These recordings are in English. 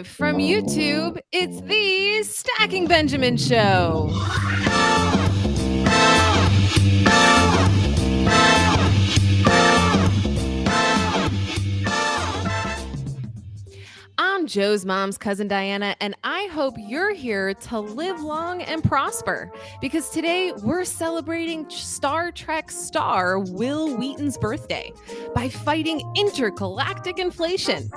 Live from YouTube, it's the Stacking Benjamin Show. I'm Joe's mom's cousin Diana, and I hope you're here to live long and prosper because today we're celebrating Star Trek star Will Wheaton's birthday by fighting intergalactic inflation.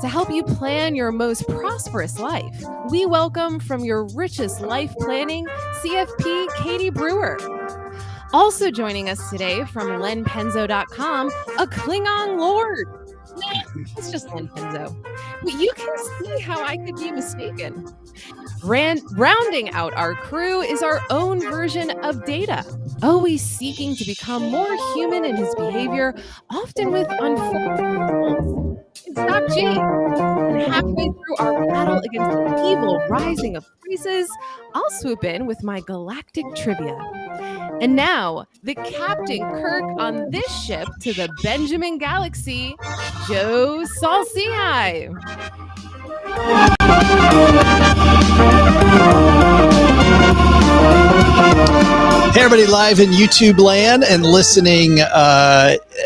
To help you plan your most prosperous life, we welcome from your Richest Life Planning, CFP Katie Brewer. Also joining us today from Penzo.com, a Klingon lord. It's just Len Penzo. But you can see how I could be mistaken. Rounding out our crew is our own version of Data, always seeking to become more human in his behavior, often with unfortunate results. It's Doc G. And halfway through our battle against the evil rising of prices, I'll swoop in with my galactic trivia. And now, the Captain Kirk on this ship to the Benjamin Galaxy, Joe Saul-Sehy. Hey, everybody, live in YouTube land and listening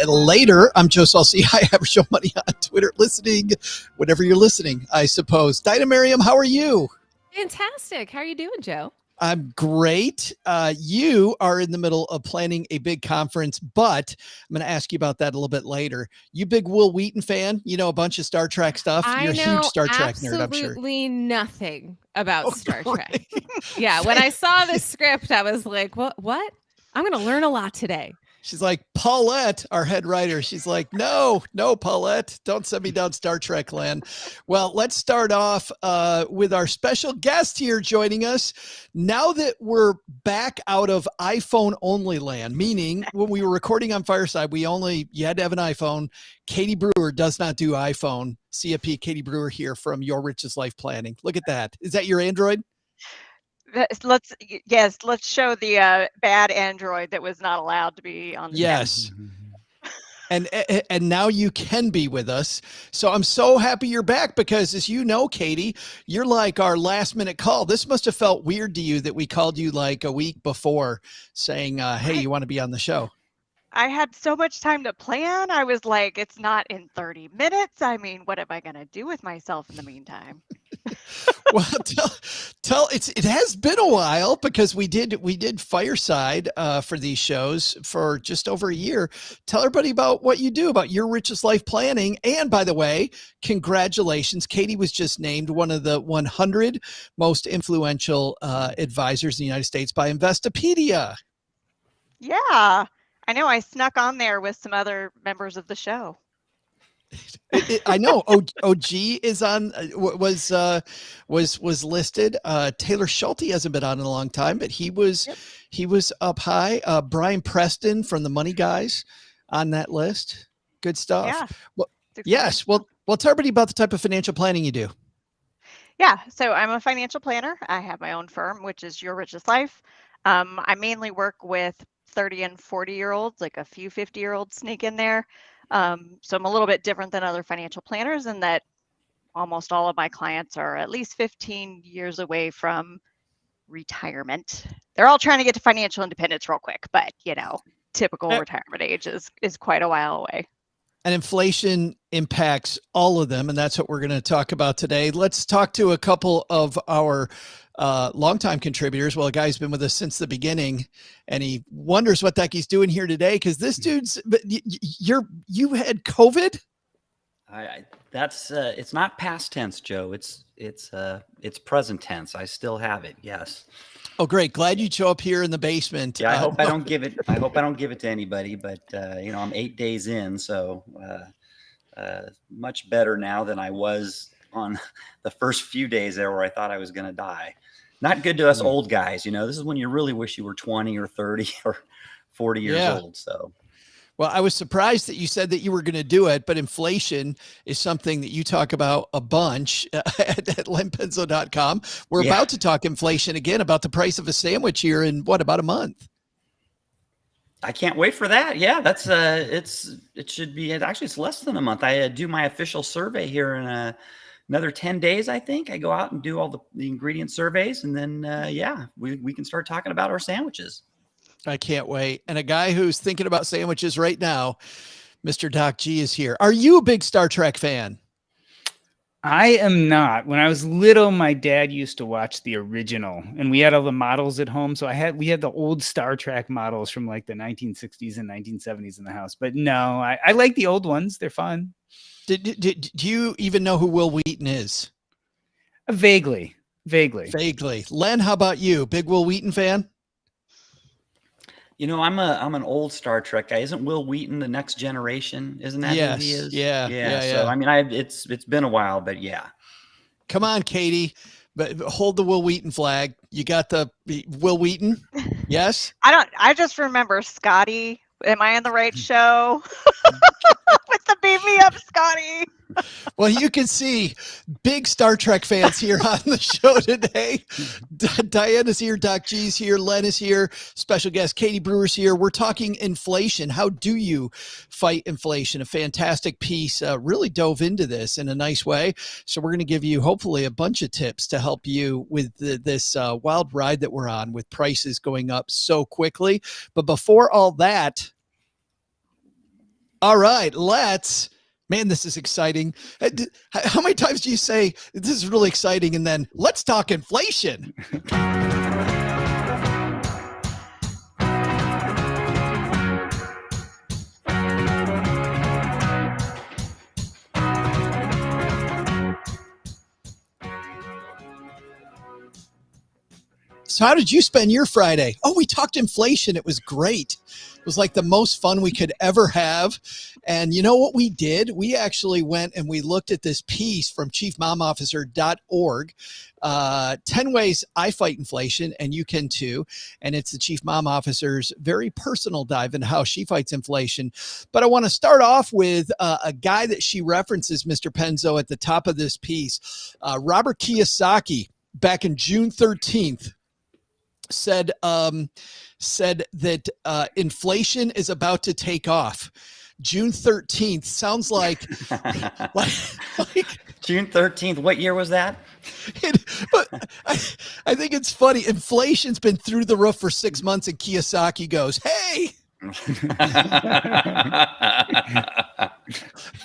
later. I'm Joe Saul-Sehy. I have Show Money on Twitter. Listening, whatever you're listening, I suppose. Dinah Miriam, how are you? Fantastic. How are you doing, Joe? I'm great. You are in the middle of planning a big conference, but I'm going to ask you about that a little bit later. You big Will Wheaton fan? You know a bunch of Star Trek stuff? You're a huge Star Trek nerd, I'm sure. Absolutely nothing about Star Trek. Yeah, when I saw the script, I was like, what? I'm going to learn a lot today. She's like, Paulette, our head writer. She's like, no, Paulette, don't send me down Star Trek land. Well, let's start off with our special guest here joining us. Now that we're back out of iPhone only land, meaning when we were recording on Fireside, you had to have an iPhone. Katie Brewer does not do iPhone. CFP Katie Brewer here from Your Richest Life Planning. Look at that. Is that your Android? Let's show the bad Android that was not allowed to be on the yes. And now you can be with us. So I'm so happy you're back because, as you know, Katie, you're like our last minute call. This must have felt weird to you that we called you like a week before saying, hey, you want to be on the show? I had so much time to plan. I was like, it's not in 30 minutes. I mean, what am I going to do with myself in the meantime? Well, it has been a while because we did Fireside for these shows for just over a year. Tell everybody about what you do, about Your Richest Life Planning. And by the way, congratulations. Katie was just named one of the 100 most influential advisors in the United States by Investopedia. Yeah, I know. I snuck on there with some other members of the show. I know OG is on was listed. Taylor Schulte hasn't been on in a long time, but he was up high. Brian Preston from the Money Guys on that list. Good stuff. Yeah. Well, yes. Well, tell everybody about the type of financial planning you do. Yeah. So I'm a financial planner. I have my own firm, which is Your Richest Life. I mainly work with 30 and 40-year-olds, like a few 50-year-olds sneak in there. So I'm a little bit different than other financial planners in that almost all of my clients are at least 15 years away from retirement. They're all trying to get to financial independence real quick, but typical retirement age is quite a while away. And inflation impacts all of them, and that's what we're going to talk about today. Let's talk to a couple of our longtime contributors. Well, a guy's been with us since the beginning, and he wonders what the heck he's doing here today because this dude's. You had COVID. It's not past tense, Joe. It's present tense. I still have it. Yes. Oh, great! Glad you show up here in the basement. Yeah, I hope I don't give it to anybody. But I'm 8 days in, so much better now than I was on the first few days there, where I thought I was going to die. Not good to us old guys. This is when you really wish you were 20 or 30 or 40 years old. So. Well, I was surprised that you said that you were going to do it, but inflation is something that you talk about a bunch at Penzo.com. We're about to talk inflation again, about the price of a sandwich here in about a month. I can't wait for that. Yeah, that's it should be, actually it's less than a month. I do my official survey here in another 10 days, I think. I go out and do all the ingredient surveys, and then we can start talking about our sandwiches. I can't wait. And a guy who's thinking about sandwiches right now, Mr. Doc G is here. Are you a big Star Trek fan? I am not. When I was little, my dad used to watch the original, and we had all the models at home. So we had the old Star Trek models from like the 1960s and 1970s in the house. But no, I like the old ones. They're fun. Do you even know who Will Wheaton is? Vaguely. Len, how about you? Big Will Wheaton fan? You know, I'm an old Star Trek guy. Isn't Will Wheaton the Next Generation? Isn't that who he is? Yeah. So I mean, it's been a while, but yeah. Come on, Katie, but hold the Will Wheaton flag. You got the Will Wheaton? Yes. I just remember Scotty. Am I in the right show? With the beat me up, Scotty. Well, you can see big Star Trek fans here on the show today. Diana's here, Doc G's here, Len is here, special guest Katie Brewer's here. We're talking inflation. How do you fight inflation? A fantastic piece, really dove into this in a nice way. So we're going to give you hopefully a bunch of tips to help you with this wild ride that we're on with prices going up so quickly. But before all that, all right, man, this is exciting. How many times do you say this is really exciting and then let's talk inflation? So how did you spend your Friday? Oh, we talked inflation. It was great. It was like the most fun we could ever have. And you know what we did? We actually went and we looked at this piece from chiefmomofficer.org, 10 ways I fight inflation, and you can too. And it's the Chief Mom Officer's very personal dive into how she fights inflation. But I want to start off with a guy that she references, Mr. Penzo, at the top of this piece. Robert Kiyosaki, back in June 13th, said that inflation is about to take off. June 13th sounds like June 13th. What year was that? But I think it's funny. Inflation's been through the roof for 6 months, and Kiyosaki goes, "Hey,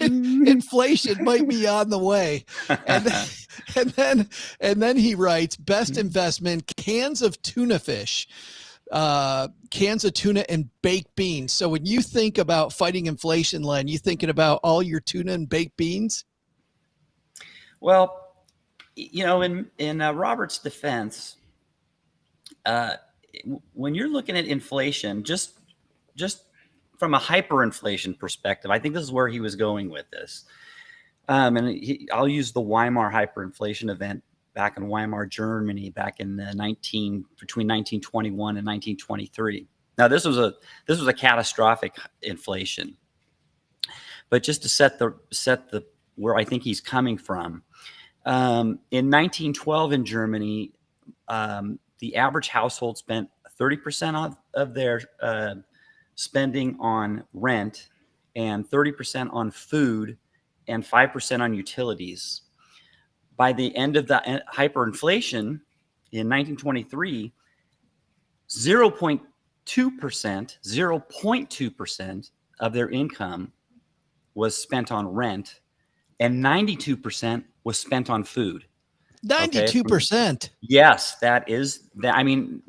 inflation might be on the way." And then he writes, best investment, cans of tuna fish, cans of tuna and baked beans. So when you think about fighting inflation, Len, you thinking about all your tuna and baked beans? Well, you know, in Robert's defense, when you're looking at inflation, just from a hyperinflation perspective, I think this is where he was going with this. I'll use the Weimar hyperinflation event back in Weimar, Germany, back in between 1921 and 1923. Now, this was a catastrophic inflation, but just to set the where I think he's coming from. In 1912 in Germany, the average household spent 30% of their spending on rent, and 30% on food, and 5% on utilities. By the end of the hyperinflation in 1923, 0.2% of their income was spent on rent, and 92% was spent on food. 92%. Okay? Yes, that is that. I mean,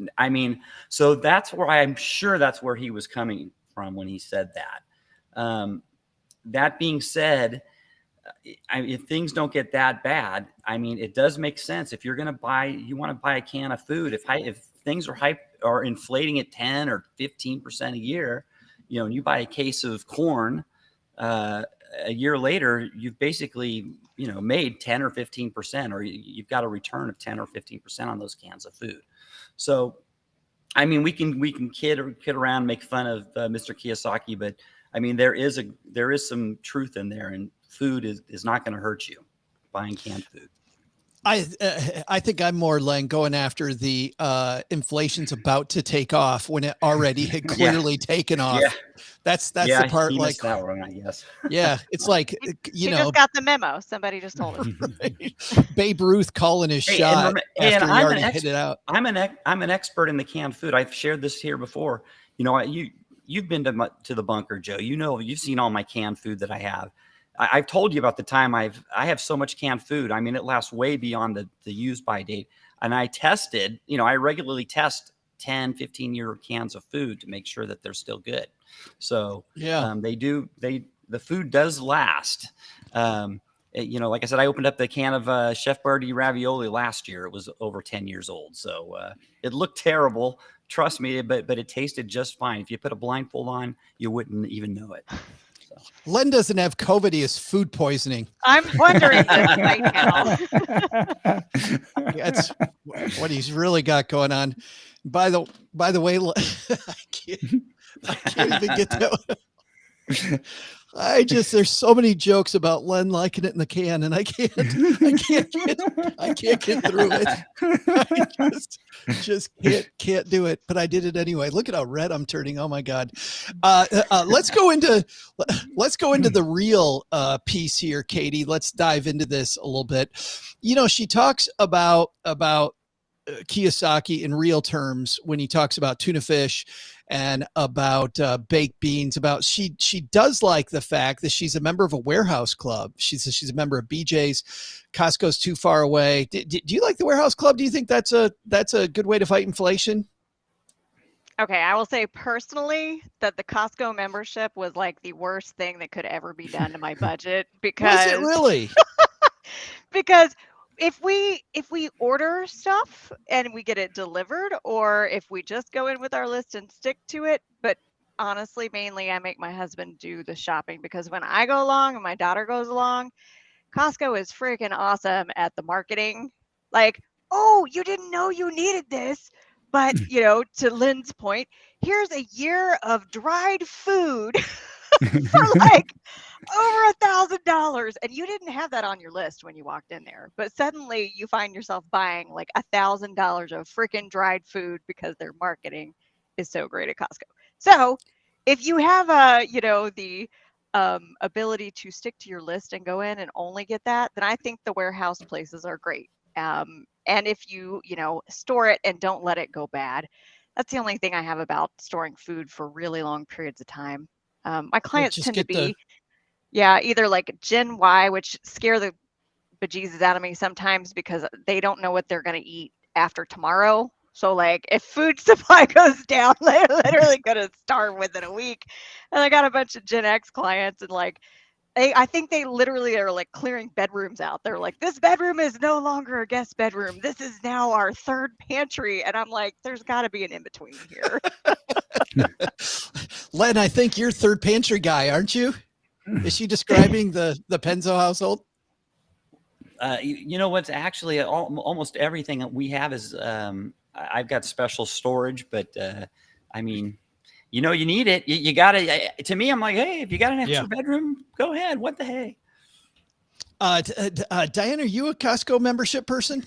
so that's where I'm sure that's where he was coming from when he said that. That being said, if things don't get that bad, I mean, it does make sense. If you're going to you want to buy a can of food. If things are inflating at 10 or 15% a year, you know, and you buy a case of corn, a year later, you've basically, you know, made 10 or 15%, or you've got a return of 10 or 15% on those cans of food. So, I mean, we can kid around, make fun of Mr. Kiyosaki, but I mean, there is some truth in there, and food is not going to hurt you, buying canned food. I think I'm more, Len, going after the inflation's about to take off when it already had clearly taken off. Yeah. That's Yeah, the part, he like, missed that one, I guess. yeah, it's like, He just got the memo. Somebody just told him. right? Babe Ruth calling his Hey, shot and after he I'm already hit it out. I'm an expert in the canned food. I've shared this here before. You know, you've been to the bunker, Joe. You know, you've seen all my canned food that I have. I've told you about the time I have so much canned food. I mean, it lasts way beyond the use by date. And I tested, you know, I regularly test 10, 15-year cans of food to make sure that they're still good. So Yeah, the food does last. You know, like I said, I opened up the can of Chef Boyardee ravioli last year. It was over 10 years old. So it looked terrible. Trust me, but it tasted just fine. If you put a blindfold on, you wouldn't even know it. Len doesn't have COVID. He has food poisoning. I'm wondering this right now. That's what he's really got going on. By the way, I can't even get that. There's so many jokes about Len liking it in the can, and I can't get through it. I just can't do it, but I did it anyway. Look at how red I'm turning. Oh my God. Let's go into the real piece here, Katie. Let's dive into this a little bit. You know, she talks about Kiyosaki in real terms when he talks about tuna fish and about baked beans. About she does like the fact that she's a member of a warehouse club. She's a member of BJ's. Costco's too far away. Do you like the warehouse club? Do you think that's a good way to fight inflation? Okay, I will say personally that the Costco membership was like the worst thing that could ever be done to my budget because Was it really? because if we order stuff and we get it delivered, or if we just go in with our list and stick to it, but honestly, mainly I make my husband do the shopping because when I go along and my daughter goes along, Costco is freaking awesome at the marketing. Like, oh, you didn't know you needed this, but you know, to Lynn's point, here's a year of dried food for like over $1,000, and you didn't have that on your list when you walked in there, but suddenly you find yourself buying like $1,000 of freaking dried food because their marketing is so great at Costco. So if you have the ability to stick to your list and go in and only get that, then I think the warehouse places are great. And if you store it and don't let it go bad, that's the only thing I have about storing food for really long periods of time. My clients tend to be either like Gen Y, which scare the bejesus out of me sometimes because they don't know what they're going to eat after tomorrow. So like if food supply goes down, they're literally going to starve within a week. And I got a bunch of Gen X clients, and like I think they literally are like clearing bedrooms out. They're like, this bedroom is no longer a guest bedroom. This is now our third pantry. And I'm like, there's got to be an in-between here. Len, I think you're third pantry guy, aren't you? Is she describing the Penzo household? You know what's actually almost everything that we have is I've got special storage, but I mean, you know, you need it. You got to. To me, I'm like, hey, if you got an extra bedroom, go ahead. What the hey? Diane, are you a Costco membership person?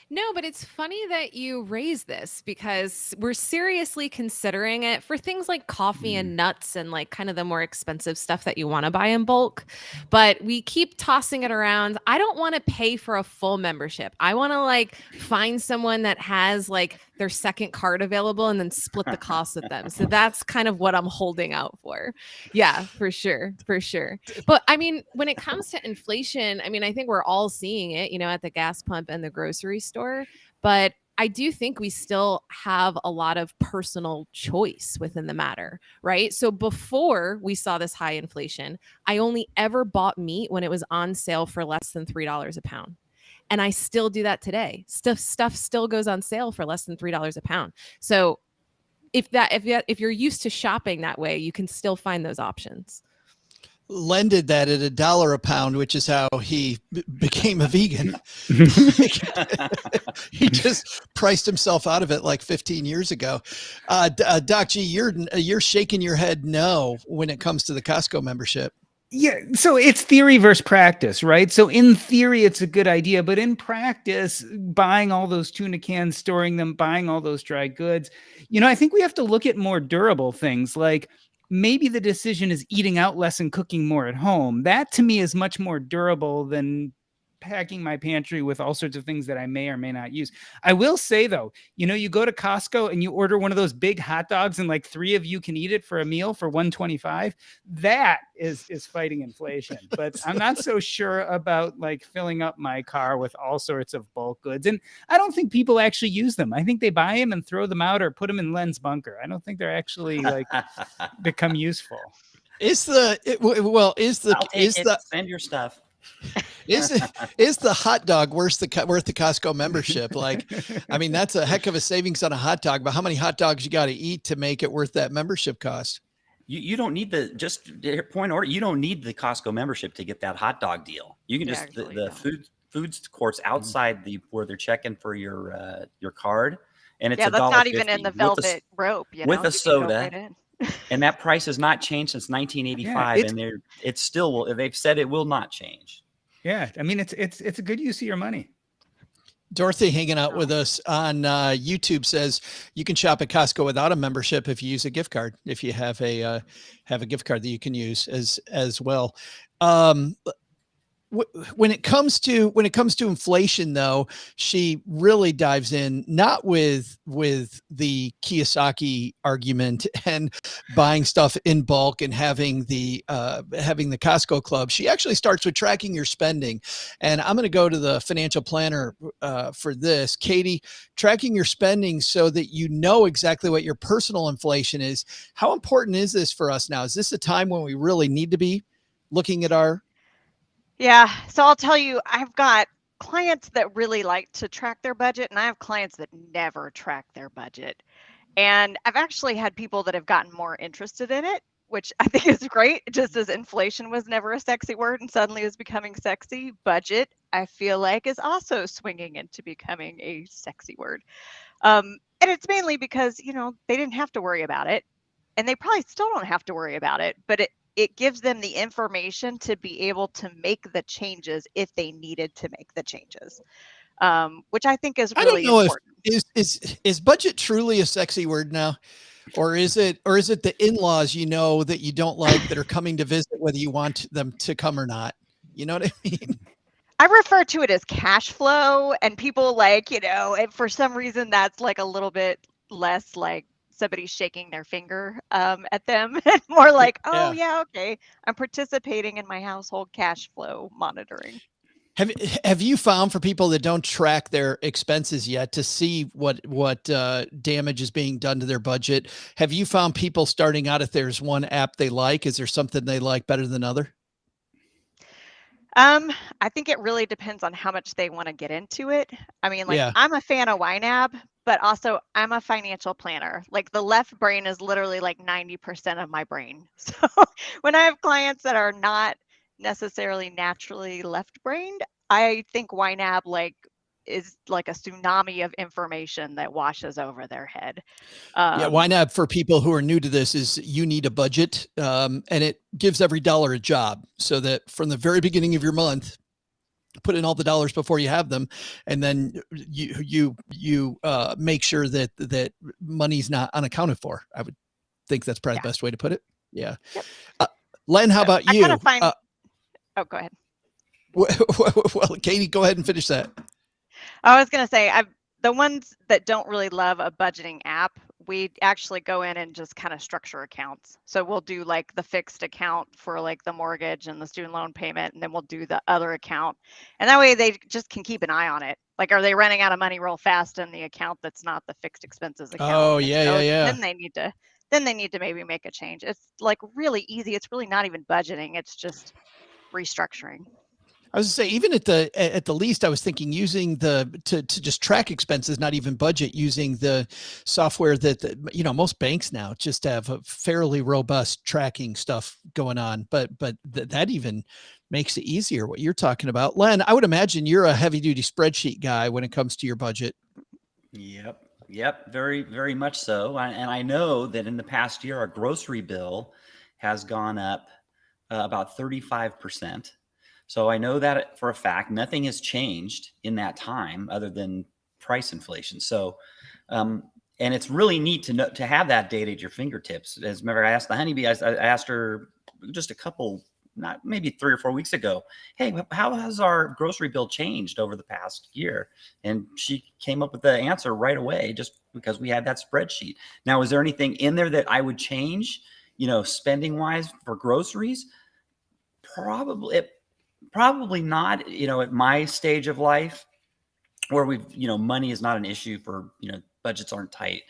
No, but it's funny that you raise this because we're seriously considering it for things like coffee and nuts and like kind of the more expensive stuff that you want to buy in bulk. But we keep tossing it around. I don't want to pay for a full membership. I want to like find someone that has like their second card available and then split the cost with them. So that's kind of what I'm holding out for. Yeah, for sure. For sure. But I mean, when it comes to inflation, I mean, I think we're all seeing it, you know, at the gas pump and the grocery store. But I do think we still have a lot of personal choice within the matter, right? So before we saw this high inflation, I only ever bought meat when it was on sale for less than $3 a pound. And I still do that today. Stuff still goes on sale for less than $3 a pound. So if you're used to shopping that way, you can still find those options. Len did that at $1 a pound, which is how he became a vegan. He just priced himself out of it like 15 years ago. Doc G, you're shaking your head no when it comes to the Costco membership. Yeah, so it's theory versus practice, right? So in theory, it's a good idea, but in practice, buying all those tuna cans, storing them, buying all those dry goods, I think we have to look at more durable things, like maybe the decision is eating out less and cooking more at home. That to me is much more durable than packing my pantry with all sorts of things that I may or may not use. I will say though, you go to Costco and you order one of those big hot dogs and like 3 of you can eat it for a meal for $125. That is fighting inflation. But I'm not so sure about like filling up my car with all sorts of bulk goods. And I don't think people actually use them. I think they buy them and throw them out or put them in Len's bunker. I don't think they're actually like become useful. I'll take it. Send your stuff. Is the hot dog worth the Costco membership? Like, I mean, that's a heck of a savings on a hot dog, but how many hot dogs you got to eat to make it worth that membership cost? You don't need point order. You don't need the Costco membership to get that hot dog deal. You can just the foods courts outside where they're checking for your card, and it's that's $1.50 not even in the velvet rope, with a soda. And that price has not changed since 1985, and it's still. They've said it will not change. Yeah, I mean it's a good use of your money. Dorothy hanging out with us on YouTube says you can shop at Costco without a membership if you use a gift card. If you have a gift card that you can use as well. When it comes to inflation, though, she really dives in not with the Kiyosaki argument and buying stuff in bulk and having the Costco club. She actually starts with tracking your spending, and I'm going to go to the financial planner for this. Katie, tracking your spending so that you know exactly what your personal inflation is. How important is this for us now? Is this a time when we really need to be looking at our Yeah, so I'll tell you, I've got clients that really like to track their budget, and I have clients that never track their budget. And I've actually had people that have gotten more interested in it, which I think is great. Just as inflation was never a sexy word and suddenly is becoming sexy, budget, I feel like, is also swinging into becoming a sexy word. And it's mainly because, they didn't have to worry about it, and they probably still don't have to worry about it, but it gives them the information to be able to make the changes if they needed to make the changes, which I think is really important. Is budget truly a sexy word now? Or is it the in-laws, that you don't like that are coming to visit, whether you want them to come or not? You know what I mean? I refer to it as cash flow, and people and for some reason that's like a little bit less like somebody's shaking their finger at them, and more like, oh yeah, okay, I'm participating in my household cash flow monitoring. Have you found, for people that don't track their expenses yet, to see what damage is being done to their budget? Have you found people starting out, if there's one app they like, is there something they like better than other? I think it really depends on how much they want to get into it. I mean, I'm a fan of YNAB, but also I'm a financial planner. Like, the left brain is literally like 90% of my brain. So when I have clients that are not necessarily naturally left-brained, I think YNAB is like a tsunami of information that washes over their head. YNAB, for people who are new to this, is you need a budget, and it gives every dollar a job, so that from the very beginning of your month, put in all the dollars before you have them, and then you make sure that money's not unaccounted for. I would think that's probably the best way to put it. Yeah. Yep. Len, how about you? Oh, go ahead. Well, Katie, go ahead and finish that. I was going to say, the ones that don't really love a budgeting app, we actually go in and just kind of structure accounts. So we'll do like the fixed account for like the mortgage and the student loan payment, and then we'll do the other account. And that way they just can keep an eye on it. Like, are they running out of money real fast in the account that's not the fixed expenses account? Oh, yeah. Then they need to maybe make a change. It's like really easy. It's really not even budgeting. It's just restructuring. I was gonna say, even at the least, I was thinking using to just track expenses, not even budget, using the software that most banks now just have a fairly robust tracking stuff going on. But that even makes it easier, what you're talking about. Len, I would imagine you're a heavy duty spreadsheet guy when it comes to your budget. Yep. Very, very much so. And I know that in the past year, our grocery bill has gone up about 35%. So I know that for a fact. Nothing has changed in that time other than price inflation. So, and it's really neat to know, to have that data at your fingertips. As a matter, I asked the honeybee, I asked her just a couple, not maybe 3 or 4 weeks ago, hey, how has our grocery bill changed over the past year? And she came up with the answer right away, just because we had that spreadsheet. Now, is there anything in there that I would change, spending wise for groceries? Probably not, at my stage of life, where money is not an issue for, budgets aren't tight.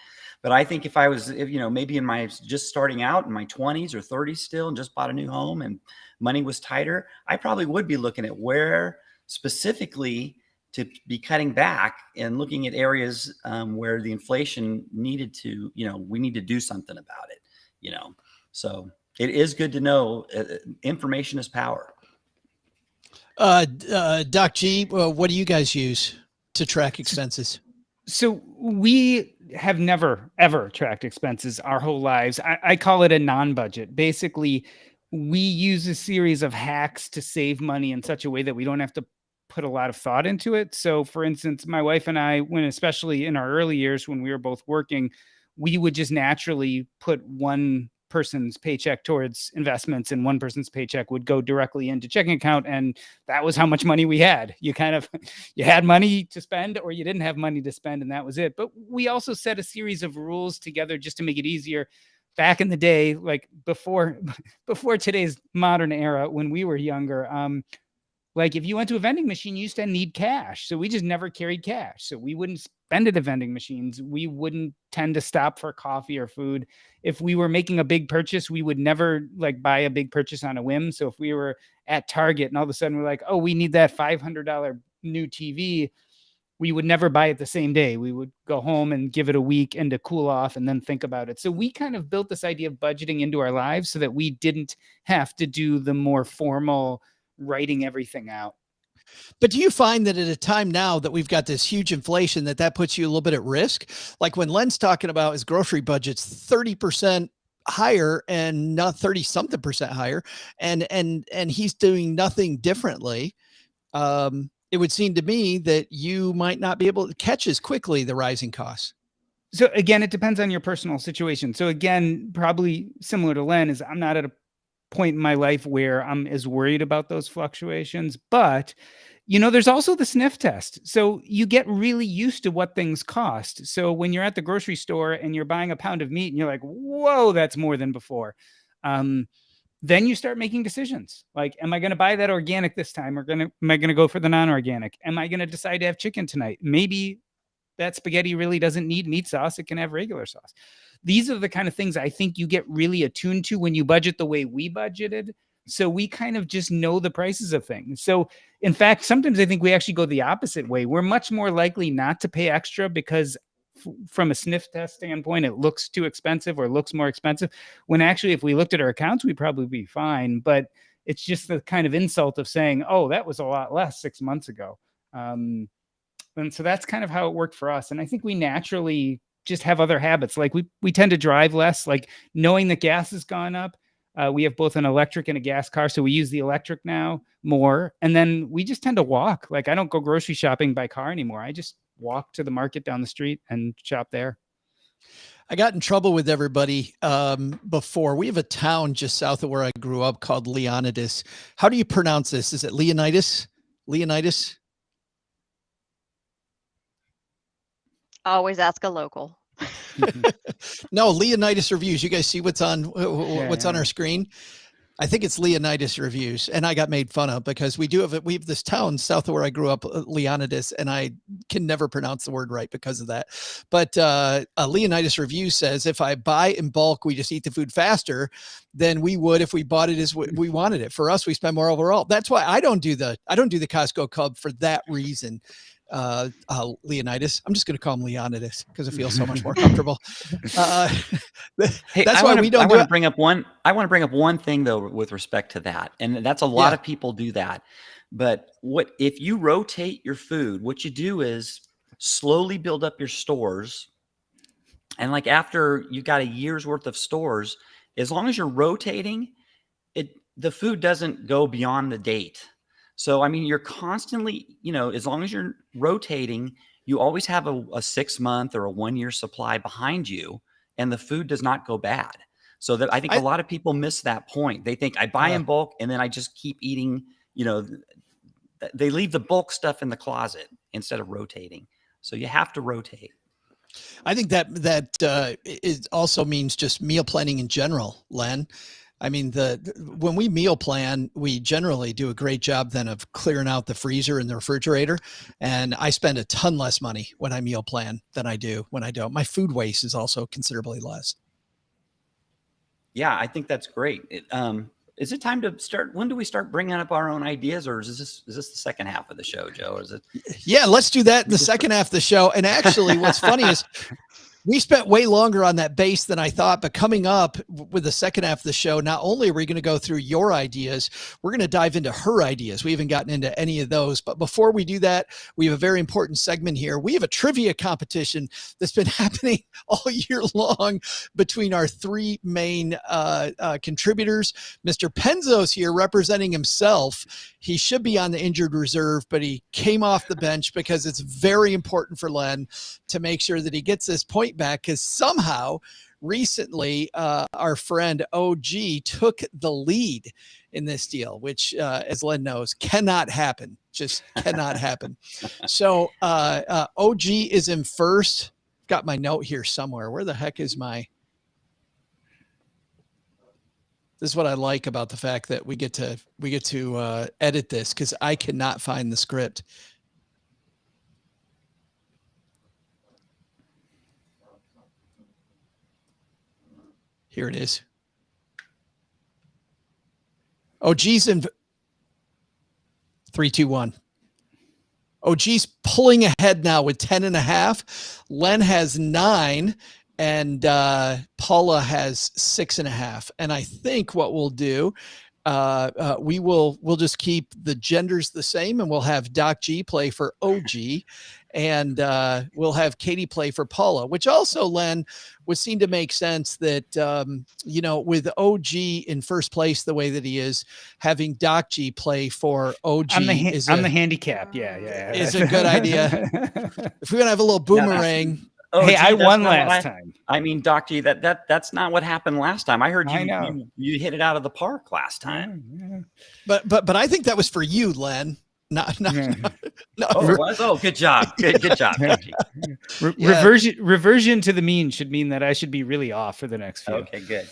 But I think if maybe in my just starting out in my 20s or 30s still and just bought a new home and money was tighter, I probably would be looking at where specifically to be cutting back and looking at areas where the inflation needed to, we need to do something about it, So it is good to know information is power. Doc G, what do you guys use to track expenses? So we have never, ever tracked expenses our whole lives. I call it a non-budget. Basically, we use a series of hacks to save money in such a way that we don't have to put a lot of thought into it. So for instance, my wife and I, especially in our early years when we were both working, we would just naturally put one person's paycheck towards investments and one person's paycheck would go directly into checking account. And that was how much money we had. You had money to spend or you didn't have money to spend, and that was it. But we also set a series of rules together just to make it easier. Back in the day, like before today's modern era, when we were younger, like if you went to a vending machine, you used to need cash. So we just never carried cash. So we wouldn't spend at the vending machines. We wouldn't tend to stop for coffee or food. If we were making a big purchase, we would never buy a big purchase on a whim. So if we were at Target and all of a sudden we're like, oh, we need that $500 new TV, we would never buy it the same day. We would go home and give it a week and to cool off and then think about it. So we kind of built this idea of budgeting into our lives so that we didn't have to do the more formal writing everything out. But do you find that at a time now that we've got this huge inflation, that puts you a little bit at risk? Like when Len's talking about his grocery budget's 30% higher and not 30 something percent higher, and he's doing nothing differently. It would seem to me that you might not be able to catch as quickly the rising costs. So again, it depends on your personal situation. So again, probably similar to Len, is I'm not at a point in my life where I'm as worried about those fluctuations, but there's also the sniff test. So you get really used to what things cost. So when you're at the grocery store and you're buying a pound of meat and you're like, whoa, that's more than before. Then you start making decisions. Like, am I going to buy that organic this time? Or am I going to go for the non-organic? Am I going to decide to have chicken tonight? Maybe that spaghetti really doesn't need meat sauce. It can have regular sauce. These are the kind of things I think you get really attuned to when you budget the way we budgeted. So we kind of just know the prices of things. So in fact, sometimes I think we actually go the opposite way. We're much more likely not to pay extra because from a sniff test standpoint, it looks too expensive or looks more expensive. When actually, if we looked at our accounts, we'd probably be fine. But it's just the kind of insult of saying, oh, that was a lot less 6 months ago. And so that's kind of how it worked for us. And I think we naturally just have other habits. Like we tend to drive less, like knowing that gas has gone up. We have both an electric and a gas car. So we use the electric now more. And then we just tend to walk. Like I don't go grocery shopping by car anymore. I just walk to the market down the street and shop there. I got in trouble with everybody before. We have a town just south of where I grew up called Leonidas. How do you pronounce this? Is it Leonidas? Leonidas? Always ask a local. No, Leonidas Reviews. You guys see what's on on our screen? I think it's Leonidas Reviews, and I got made fun of because we have this town south of where I grew up, Leonidas, and I can never pronounce the word right because of that. But Leonidas Reviews says if I buy in bulk, we just eat the food faster than we would if we bought it as we wanted it. For us, we spend more overall. That's why I don't do the Costco Cub for that reason. Leonidas. I'm just going to call him Leonidas because it feels so much more comfortable. Hey, that's why we don't. I want to bring up one thing though with respect to that, and that's a lot of people do that. But what if you rotate your food? What you do is slowly build up your stores, and like after you got a year's worth of stores, as long as you're rotating, the food doesn't go beyond the date. So, I mean, you're constantly, as long as you're rotating, you always have a 6-month or a 1-year supply behind you, and the food does not go bad. So that I think a lot of people miss that point. They think I buy in bulk and then I just keep eating, they leave the bulk stuff in the closet instead of rotating. So you have to rotate. I think that it also means just meal planning in general, Len. I mean, when we meal plan, we generally do a great job then of clearing out the freezer and the refrigerator. And I spend a ton less money when I meal plan than I do when I don't. My food waste is also considerably less. Yeah, I think that's great. Is it time to start? When do we start bringing up our own ideas, or is this the second half of the show, Joe? Or is it? Yeah, let's do that in the second half of the show. And actually, what's funny is we spent way longer on that base than I thought, but coming up with the second half of the show, not only are we going to go through your ideas, we're going to dive into her ideas. We haven't gotten into any of those, but before we do that, we have a very important segment here. We have a trivia competition that's been happening all year long between our three main contributors. Mr. Penzo's here representing himself. He should be on the injured reserve, but he came off the bench because it's very important for Len to make sure that he gets this point back, because somehow recently our friend OG took the lead in this deal, which as Len knows, cannot happen. Just cannot happen. So OG is in first. Got my note here somewhere. Where the heck is my... This is what I like about the fact that we get to edit this, because I cannot find the script. Here it is. OG's in 3, 2, 1. OG's pulling ahead now with 10.5. Len has 9. And Paula has 6.5. And I think what we'll do, we'll just keep the genders the same, and we'll have Doc G play for OG, and we'll have Katie play for Paula, which also, Len, would seem to make sense that, with OG in first place the way that he is, having Doc G play for OG I'm the handicap. Yeah. Is a good idea. If we're going to have a little boomerang. Oh, hey, gee, I won last time. I mean, Doc G, that's not what happened last time. I heard you hit it out of the park last time. Yeah. But I think that was for you, Len. No. Oh, it was? Oh, good job. Good job, Doc G. Reversion to the mean should mean that I should be really off for the next few. Okay, good.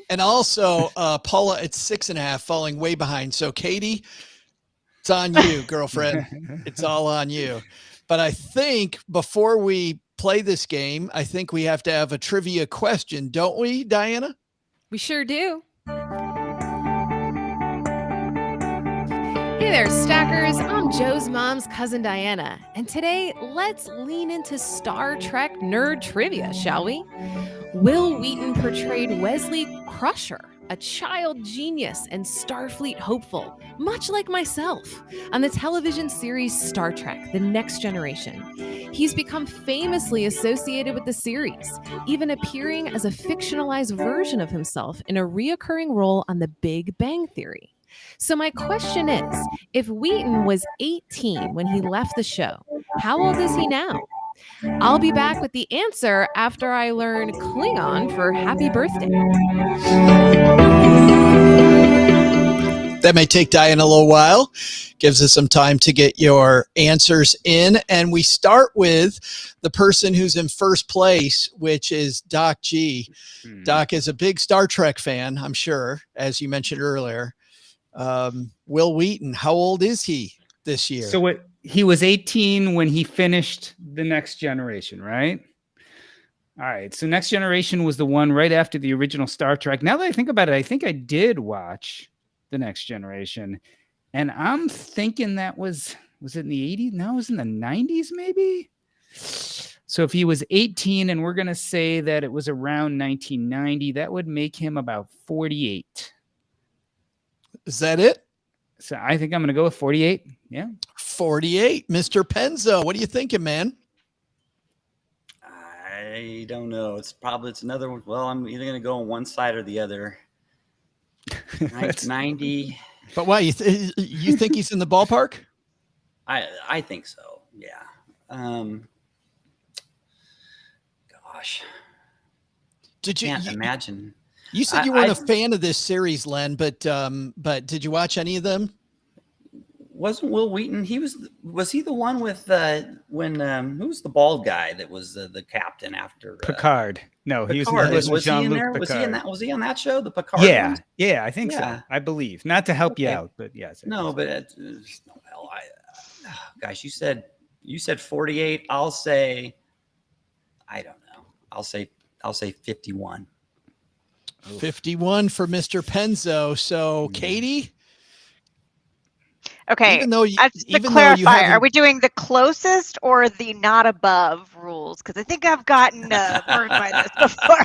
And also Paula at 6.5, falling way behind. So Katie, it's on you, girlfriend. It's all on you. But I think before we play this game, I think we have to have a trivia question, don't we, Diana? We sure do. Hey there, Stackers. I'm Joe's mom's cousin Diana, and today let's lean into Star Trek nerd trivia, shall we? Will Wheaton portrayed Wesley Crusher, a child genius and Starfleet hopeful, much like myself, on the television series Star Trek: The Next Generation. He's become famously associated with the series, even appearing as a fictionalized version of himself in a reoccurring role on The Big Bang Theory. So my question is, if Wheaton was 18 when he left the show, how old is he now? I'll be back with the answer after I learn Klingon for happy birthday. That may take Diana a little while. Gives us some time to get your answers in. And we start with the person who's in first place, which is Doc G. Doc is a big Star Trek fan, I'm sure, as you mentioned earlier. Will Wheaton, how old is he this year? So he was 18 when he finished The Next Generation, right? All right. So Next Generation was the one right after the original Star Trek. Now that I think about it, I think I did watch The Next Generation. And I'm thinking that was it in the 80s? No, it was in the 90s, maybe? So if he was 18 and we're going to say that it was around 1990, that would make him about 48. Is that it? So I think I'm going to go with 48. Yeah. 48. Mr. Penzo, what are you thinking, man? I don't know. It's another one. Well, I'm either going to go on one side or the other. That's- 90. But why you think he's in the ballpark? I think so. Yeah. Gosh, Did you? can't imagine. You said you weren't a fan of this series, Len, but did you watch any of them? Wasn't Will Wheaton? Was he the one with when who was the bald guy that was the captain after Picard. No, he Picard. was Was he in Jean-Luc there? Picard. Was he in that? Was he on that show? The Picard. Yeah, one? yeah, I think Yeah. so. I believe. Not to help you Okay. out, but yes. No, but well, gosh, you said 48. I'll say, I don't know. I'll say 51. 51 for Mr. Penzo. So, Katie, Okay. even though you, Just to even though you clarify, are haven't, we doing the closest or the not above rules? Because I think I've gotten burned by this before.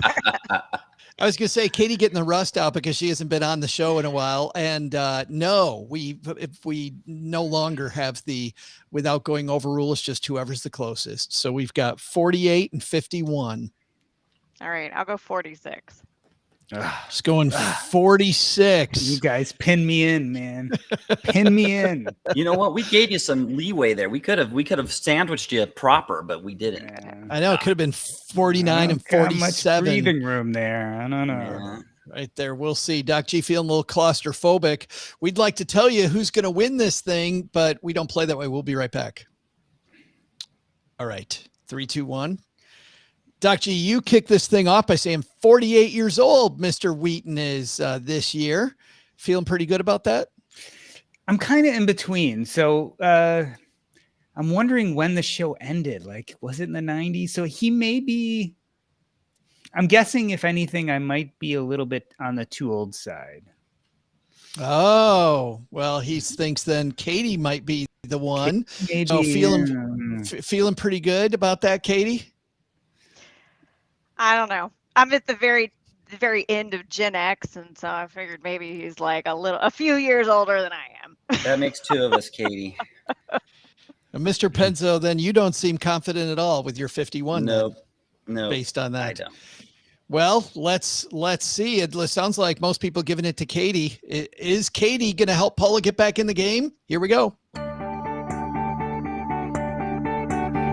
I was going to say Katie getting the rust out because she hasn't been on the show in a while. And no, if we no longer have the without going over rule, it's just whoever's the closest. So we've got 48 and 51. All right, I'll go 46. It's going 46. You guys pin me in, man. Pin me in. You know what? We gave you some leeway there. We could have sandwiched you proper, but we didn't. I know it could have been 49 and Got much 47. breathing room there. I don't know. Yeah. Right there. We'll see. Doc G feeling a little claustrophobic. We'd like to tell you who's going to win this thing, but we don't play that way. We'll be right back. All right. 3, 2, 1. Doc G, you kick this thing off by saying 48 years old, Mr. Wheaton is this year. Feeling pretty good about that? I'm kind of in between. So I'm wondering when the show ended. Like, was it in the 90s? So he may be, I'm guessing, if anything, I might be a little bit on the too old side. Oh, well, he thinks then Katie might be the one. Maybe, So feeling pretty good about that, Katie? I don't know. I'm at the very end of Gen X, and so I figured maybe he's like a few years older than I am. That makes two of us, Katie. Mr. Penzo, then you don't seem confident at all with your 51. No, based on that. I don't. Well, let's see. It sounds like most people giving it to Katie. Is Katie going to help Paula get back in the game? Here we go.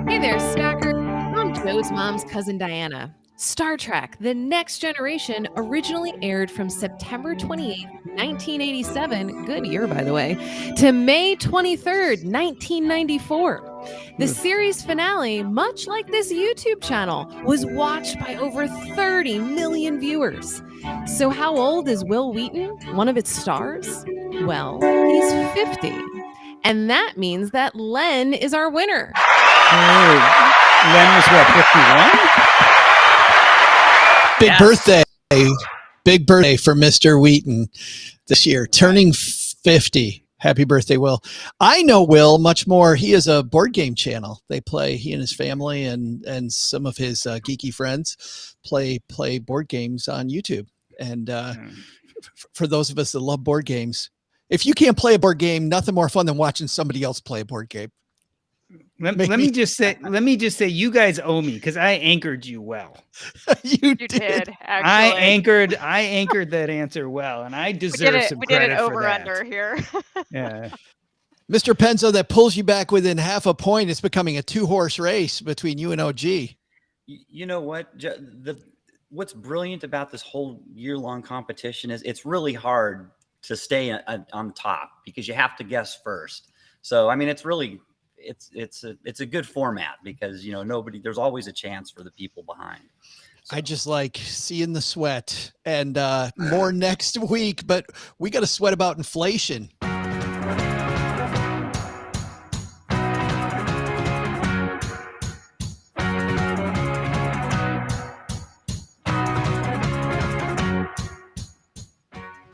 Hey there, Stacker. I'm Joe's mom's cousin Diana. Star Trek: The Next Generation originally aired from September 28, 1987, good year by the way, to May 23rd, 1994. The series finale, much like this YouTube channel, was watched by over 30 million viewers. So how old is Will Wheaton, one of its stars? Well, he's 50. And that means that Len is our winner. Len was what, 51? Big birthday for Mr. Wheaton this year, turning 50. Happy birthday, Will. I know Will much more. He has a board game channel. They play, he and his family and some of his geeky friends play board games on YouTube. And for those of us that love board games, if you can't play a board game, nothing more fun than watching somebody else play a board game. Let me just say, you guys owe me because I anchored you well. You did. Actually. I anchored that answer well, and I deserve some credit for that. We did it over under here. Yeah. Mr. Penzo, that pulls you back within half a point. It's becoming a 2-horse race between you and OG. You know what? What's brilliant about this whole year-long competition is it's really hard to stay on top because you have to guess first. So, I mean, it's really... It's a good format because there's always a chance for the people behind. So. I just like seeing the sweat and more next week, but we got to sweat about inflation.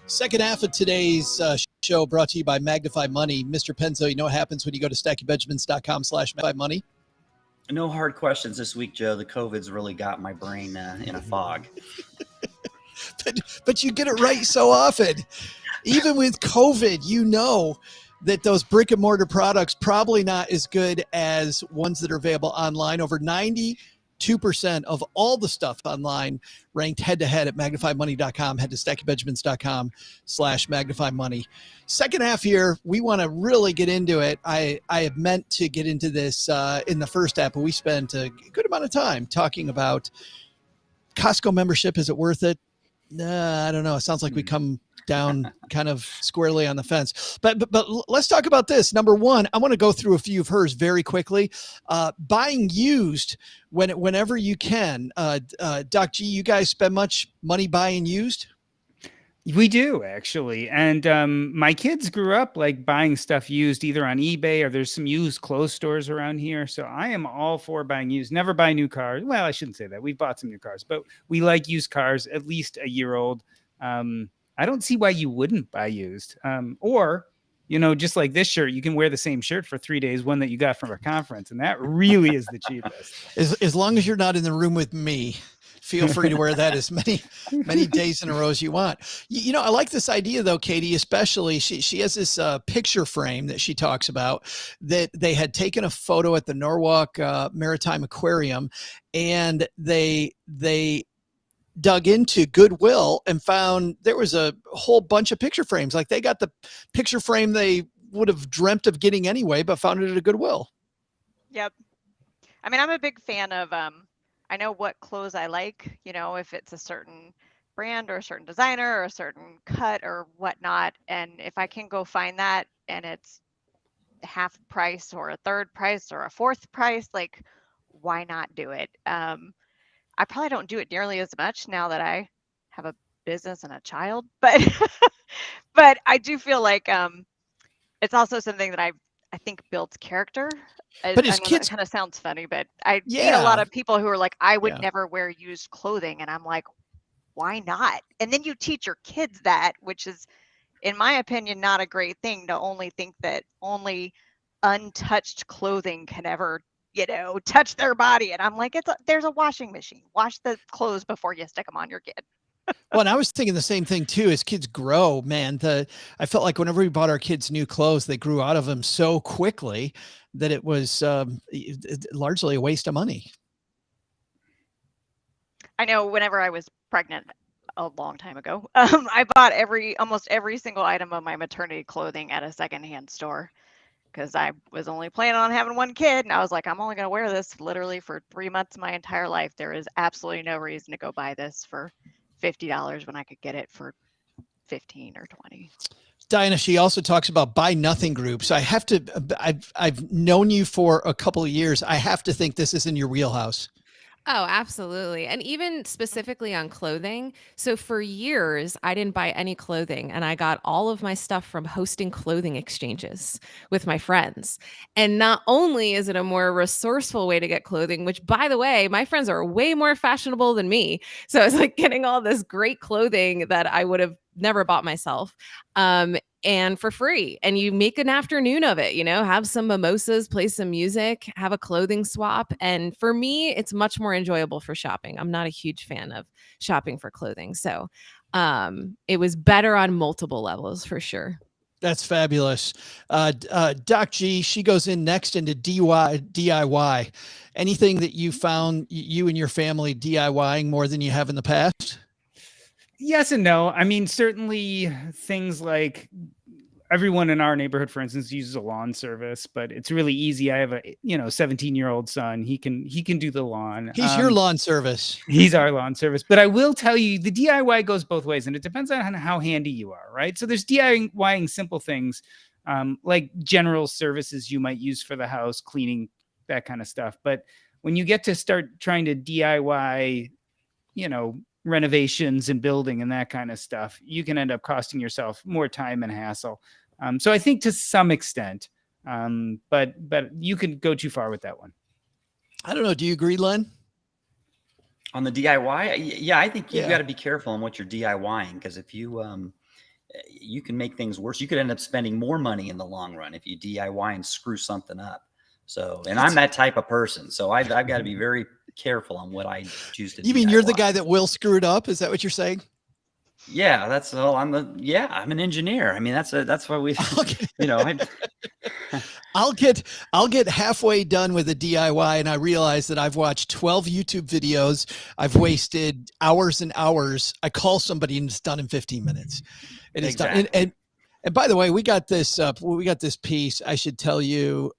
Second half of today's show brought to you by Magnify Money. Mr. Penzo, you know what happens when you go to stackingbenjamins.com/magnify-money? No hard questions this week, Joe. The COVID's really got my brain in a fog. but you get it right so often. Even with COVID, you know that those brick and mortar products probably not as good as ones that are available online. Over 90% 2% of all the stuff online ranked head to head at magnifymoney.com. Head to stackingbenjamins.com/magnifymoney. Second half here, we want to really get into it. I have meant to get into this in the first half, but we spent a good amount of time talking about Costco membership. Is it worth it? I don't know. It sounds like we come down kind of squarely on the fence. But let's talk about this. Number one, I want to go through a few of hers very quickly. Buying used whenever you can. Doc G, you guys spend much money buying used? We do, actually. And my kids grew up like buying stuff used either on eBay or there's some used clothes stores around here. So I am all for buying used. Never buy new cars. Well, I shouldn't say that. We've bought some new cars, but we like used cars, at least a year old. I don't see why you wouldn't buy used. Or, just like this shirt, you can wear the same shirt for 3 days, one that you got from a conference. And that really is the cheapest. As long as you're not in the room with me, feel free to wear that as many days in a row as you want. I like this idea though, Katie, especially she has this picture frame that she talks about that they had taken a photo at the Norwalk Maritime Aquarium, and they dug into Goodwill and found there was a whole bunch of picture frames. Like they got the picture frame they would have dreamt of getting anyway, but found it at a Goodwill. Yep. I mean, I'm a big fan of, I know what clothes I like, if it's a certain brand or a certain designer or a certain cut or whatnot. And if I can go find that and it's half price or a third price or a fourth price, like why not do it? I probably don't do it nearly as much now that I have a business and a child, but but I do feel like it's also something that I think builds character. But as kids, that kind of sounds funny, but I meet a lot of people who are like, I would never wear used clothing, and I'm like, why not? And then you teach your kids that, which is, in my opinion, not a great thing to only think that only untouched clothing can ever touch their body. And I'm like, there's a washing machine. Wash the clothes before you stick them on your kid. Well, and I was thinking the same thing too. As kids grow, man, I felt like whenever we bought our kids new clothes, they grew out of them so quickly that it was largely a waste of money. I know whenever I was pregnant a long time ago, I bought almost every single item of my maternity clothing at a secondhand store, because I was only planning on having one kid, and I was like, I'm only going to wear this literally for 3 months of my entire life. There is absolutely no reason to go buy this for $50 when I could get it for 15 or 20. Diana, she also talks about buy nothing groups. I've known you for a couple of years. I have to think this is in your wheelhouse. Oh, absolutely. And even specifically on clothing. So for years, I didn't buy any clothing, and I got all of my stuff from hosting clothing exchanges with my friends. And not only is it a more resourceful way to get clothing, which, by the way, my friends are way more fashionable than me. So it's like getting all this great clothing that I would have never bought myself. And for free. And you make an afternoon of it, have some mimosas, play some music, have a clothing swap. And for me, it's much more enjoyable for shopping. I'm not a huge fan of shopping for clothing. So it was better on multiple levels for sure. That's fabulous. Doc G, she goes in next into DIY. Anything that you found you and your family DIYing more than you have in the past? Yes and no. I mean, certainly things like everyone in our neighborhood, for instance, uses a lawn service, but it's really easy. I have a 17-year-old son. He can do the lawn. He's your lawn service. He's our lawn service. But I will tell you, the DIY goes both ways, and it depends on how handy you are, right? So there's DIYing simple things like general services you might use for the house, cleaning, that kind of stuff. But when you get to start trying to DIY, renovations and building and that kind of stuff, you can end up costing yourself more time and hassle. So I think to some extent, but you can go too far with that one. I don't know. Do you agree, Len? On the DIY? Yeah, I think you've got to be careful on what you're DIYing, because if you can make things worse. You could end up spending more money in the long run if you DIY and screw something up. So, and I'm that type of person. So I've got to be very careful on what I choose to do. You mean you're the guy that will screw it up? Is that what you're saying? Yeah, that's all. I'm an engineer. I mean, that's why we, okay. I'll get halfway done with a DIY and I realize that I've watched 12 YouTube videos. I've wasted hours and hours. I call somebody and it's done in 15 minutes. It is done. And by the way, we got this piece. I should tell you,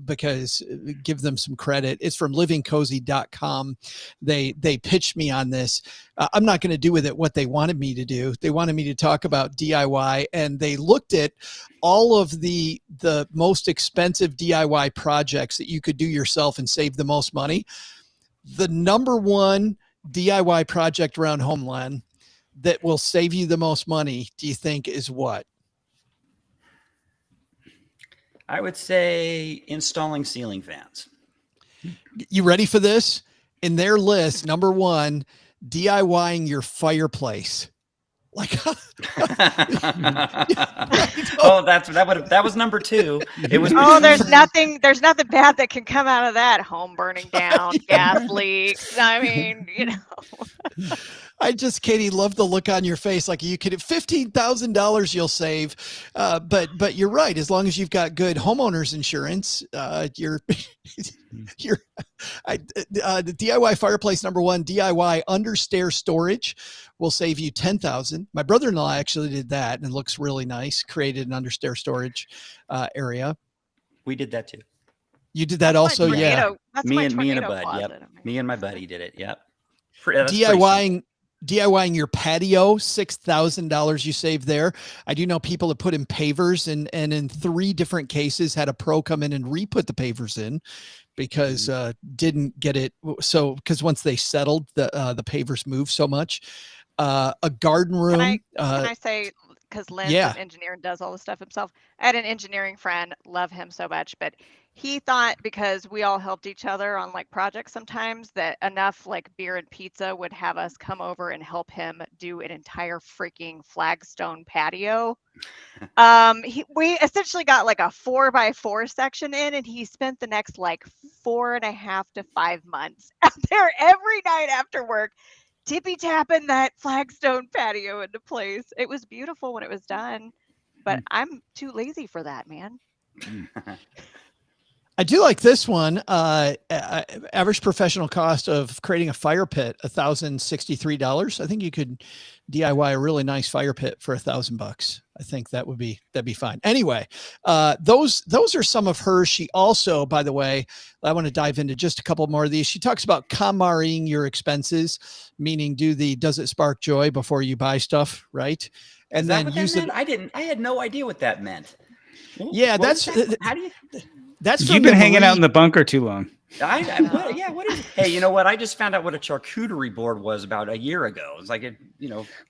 because give them some credit. It's from livingcozy.com. They pitched me on this. I'm not going to do with it what they wanted me to do. They wanted me to talk about DIY, and they looked at all of the most expensive DIY projects that you could do yourself and save the most money. The number one DIY project around Homeland that will save you the most money, do you think is what? I would say installing ceiling fans. You ready for this? In their list, number one, DIYing your fireplace. Like, that was number two. It was. There's nothing bad that can come out of that. Home burning down, gas leaks. I mean, I just, Katie, love the look on your face. Like, you could have $15,000 you'll save. But you're right. As long as you've got good homeowners insurance, the DIY fireplace, number one, DIY understair storage will save you $10,000. My brother-in-law actually did that and it looks really nice. Created an understair storage area. We did that too. You did that also? Yeah. Me and a bud. Yep. Me and my buddy did it. Yep. DIYing your patio, $6,000 you save there. I do know people that put in pavers and in 3 different cases had a pro come in and re-put the pavers in because didn't get it. So because once they settled, the pavers moved so much. A garden room. Can I say, because Lynn's an engineer and does all the stuff himself. I had an engineering friend, love him so much, but he thought because we all helped each other on like projects sometimes that enough like beer and pizza would have us come over and help him do an entire freaking flagstone patio. We essentially got like a 4x4 section in, and he spent the next like 4.5 to 5 months out there every night after work, tippy tapping that flagstone patio into place. It was beautiful when it was done, but I'm too lazy for that, man. I do like this one. Average professional cost of creating a fire pit, $1,063. I think you could DIY a really nice fire pit for $1,000. I think that'd be fine. Anyway, those are some of hers. She also, by the way, I want to dive into just a couple more of these. She talks about KonMariing your expenses, meaning does it spark joy before you buy stuff, right? And then use it. I had no idea what that meant. Yeah, how do you? That's you've been hanging out in the bunker too long. What is it? Hey, you know what? I just found out what a charcuterie board was about a year ago. It's like,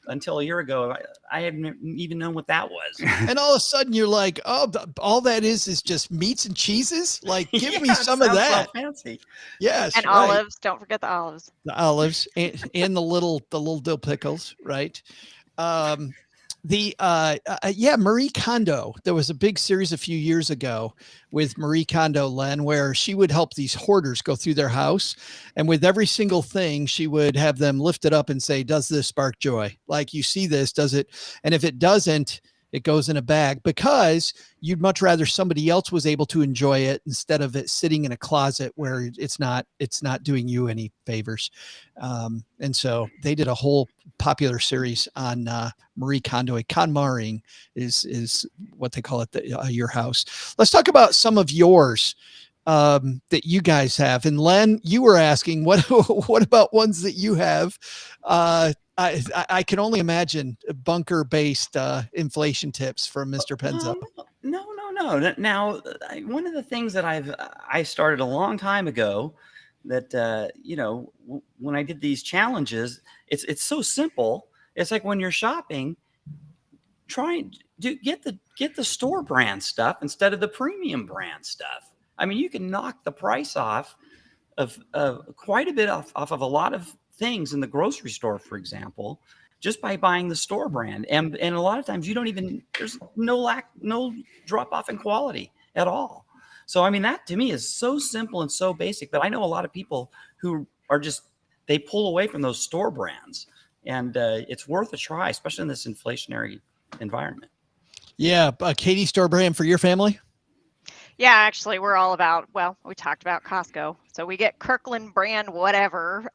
until a year ago, I hadn't even known what that was. And all of a sudden you're like, oh, all that is just meats and cheeses? Like, give me some of that. So fancy. Yes. And olives. Don't forget the olives. The olives and the little dill pickles, right? Marie Kondo. There was a big series a few years ago with Marie Kondo, Len, where she would help these hoarders go through their house. And with every single thing, she would have them lift it up and say, does this spark joy? Like, you see this, does it? And if it doesn't, it goes in a bag, because you'd much rather somebody else was able to enjoy it instead of it sitting in a closet where it's not doing you any favors. And so they did a whole popular series on Marie Kondo. KonMariing is what they call it, your house. Let's talk about some of yours that you guys have. And Len, you were asking what about ones that you have? I can only imagine bunker-based inflation tips from Mr. Penzo. No. Now, one of the things that I started a long time ago that when I did these challenges, it's so simple. It's like when you're shopping, try to get the store brand stuff instead of the premium brand stuff. I mean, you can knock the price off of quite a bit off of a lot of things in the grocery store, for example, just by buying the store brand. And a lot of times there's no drop off in quality at all. So, I mean, that to me is so simple and so basic, but I know a lot of people who are they pull away from those store brands, and it's worth a try, especially in this inflationary environment. Yeah. Katie, store brand for your family? Yeah, actually, we're all about, well, we talked about Costco. So we get Kirkland brand whatever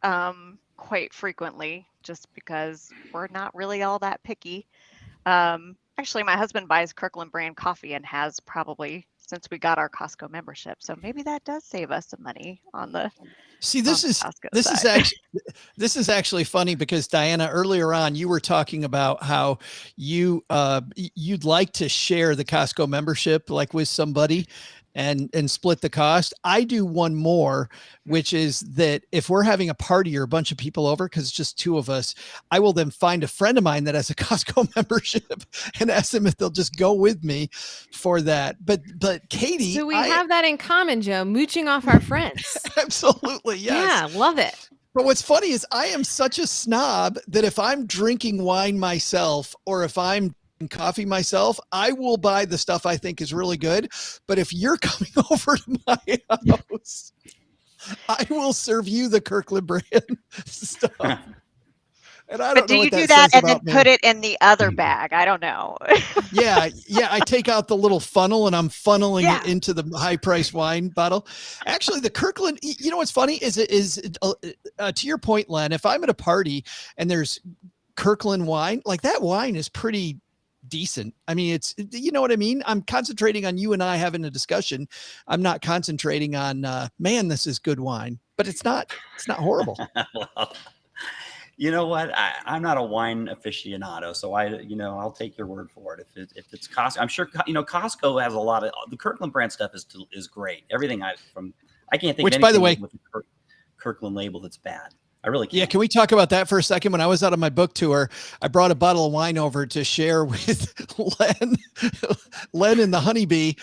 quite frequently just because we're not really all that picky. Actually, my husband buys Kirkland brand coffee and has probably since we got our Costco membership. So maybe that does save us some money on the See, on this the is Costco this is side. actually this is actually funny because Diana, earlier on, you were talking about how you'd like to share the Costco membership like with somebody and split the cost. I do one more, which is that if we're having a party or a bunch of people over, because it's just two of us, I will then find a friend of mine that has a Costco membership and ask them if they'll just go with me for that. But Katie, So we have that in common, Joe, mooching off our friends. absolutely, yes. Yeah, love it. But what's funny is I am such a snob that if I'm drinking wine myself or if I'm drinking coffee myself, I will buy the stuff I think is really good. But if you're coming over to my house, I will serve you the Kirkland brand stuff. And I But don't do know you what do that that says and then about me. put it in the other bag? I don't know. Yeah. I take out the little funnel and I'm funneling Yeah. it into the high priced wine bottle. Actually, the Kirkland, you know, what's funny is to your point, Len, if I'm at a party and there's Kirkland wine, like that wine is pretty decent. I mean, it's, you know what I mean? I'm concentrating on you and I having a discussion. I'm not concentrating on, man, this is good wine, but it's not horrible. Well, you know what? I'm not a wine aficionado, so I'll take your word for it. If it's Costco, I'm sure Costco has a lot of the Kirkland brand stuff is great. Everything I can't think Which, of anything by the way, with the Kirkland label that's bad. I really can't. Yeah, can we talk about that for a second? When I was out on my book tour, I brought a bottle of wine over to share with Len and the honeybee,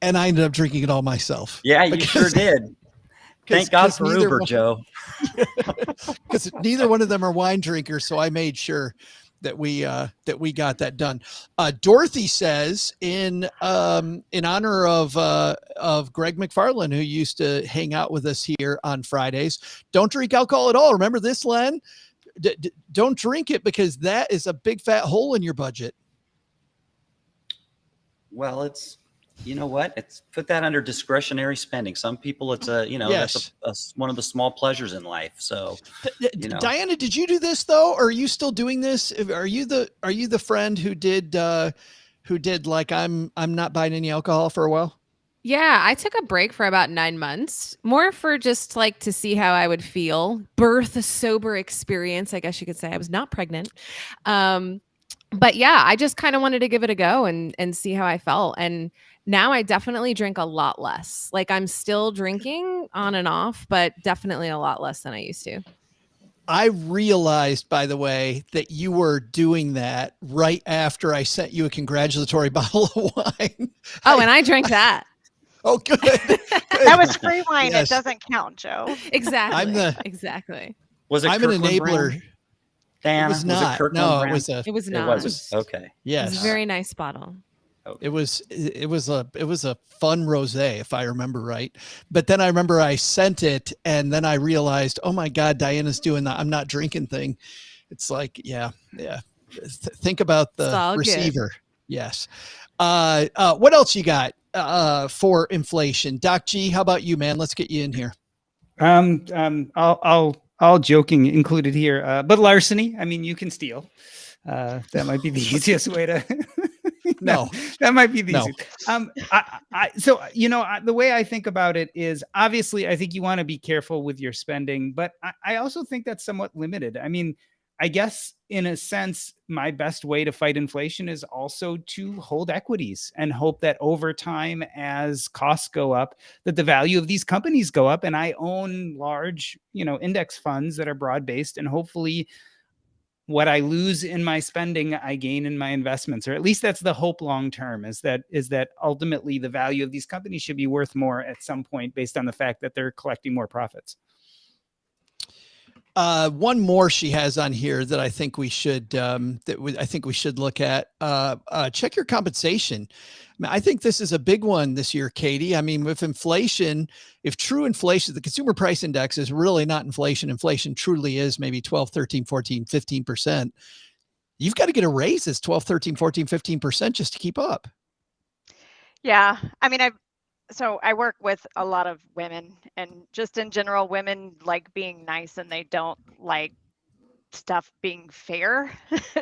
and I ended up drinking it all myself. Yeah, you sure did. Thank God for Uber, Joe. Because neither one of them are wine drinkers, so I made sure that we got that done. Dorothy says in honor of Greg McFarland, who used to hang out with us here on Fridays, don't drink alcohol at all. Remember this, Len? Don't drink it because that is a big fat hole in your budget. Well, it's, you know what? It's put that under discretionary spending. Some people, it's Yes. that's one of the small pleasures in life. So, Diana, did you do this though? Or are you still doing this? Are you the friend who did like, I'm not buying any alcohol for a while? Yeah, I took a break for about 9 months, more for just like to see how I would feel. Birth sober experience, I guess you could say. I was not pregnant. But yeah, I just kind of wanted to give it a go and see how I felt. And now I definitely drink a lot less. Like I'm still drinking on and off, but definitely a lot less than I used to. I realized, by the way, that you were doing that right after I sent you a congratulatory bottle of wine. Oh, and I drank that. Oh, good. That was free wine. Yes. It doesn't count, Joe. Exactly. Exactly. Was it I'm Kirkland an enabler. brand? Diana, It was not. Kirkland No, brand? It was not. It wasn't. Okay. Yes. It was a very nice bottle. It was a fun rosé, if I remember right. But then I remember I sent it and then I realized, oh my God, Diana's doing the I'm not drinking thing. It's like, yeah. Think about the receiver. Good. Yes. What else you got for inflation? Doc G, how about you, man? Let's get you in here. All joking included here, but larceny. I mean, you can steal. That might be the easiest way to. No, that might be the easiest. So the way I think about it is obviously I think you want to be careful with your spending, but I also think that's somewhat limited. I mean, I guess in a sense, my best way to fight inflation is also to hold equities and hope that over time, as costs go up, that the value of these companies go up. And I own large, index funds that are broad-based, and hopefully what I lose in my spending, I gain in my investments, or at least that's the hope long-term, is that ultimately the value of these companies should be worth more at some point based on the fact that they're collecting more profits. One more she has on here that I think we should look at. Check your compensation. I mean, I think this is a big one this year, Katie. I mean, with inflation, if true inflation, the consumer price index is really not inflation. Inflation truly is maybe 12, 13, 14, 15%. You've got to get a raise that's 12, 13, 14, 15% just to keep up. Yeah. I mean, So I work with a lot of women, and just in general, women like being nice and they don't like stuff being fair.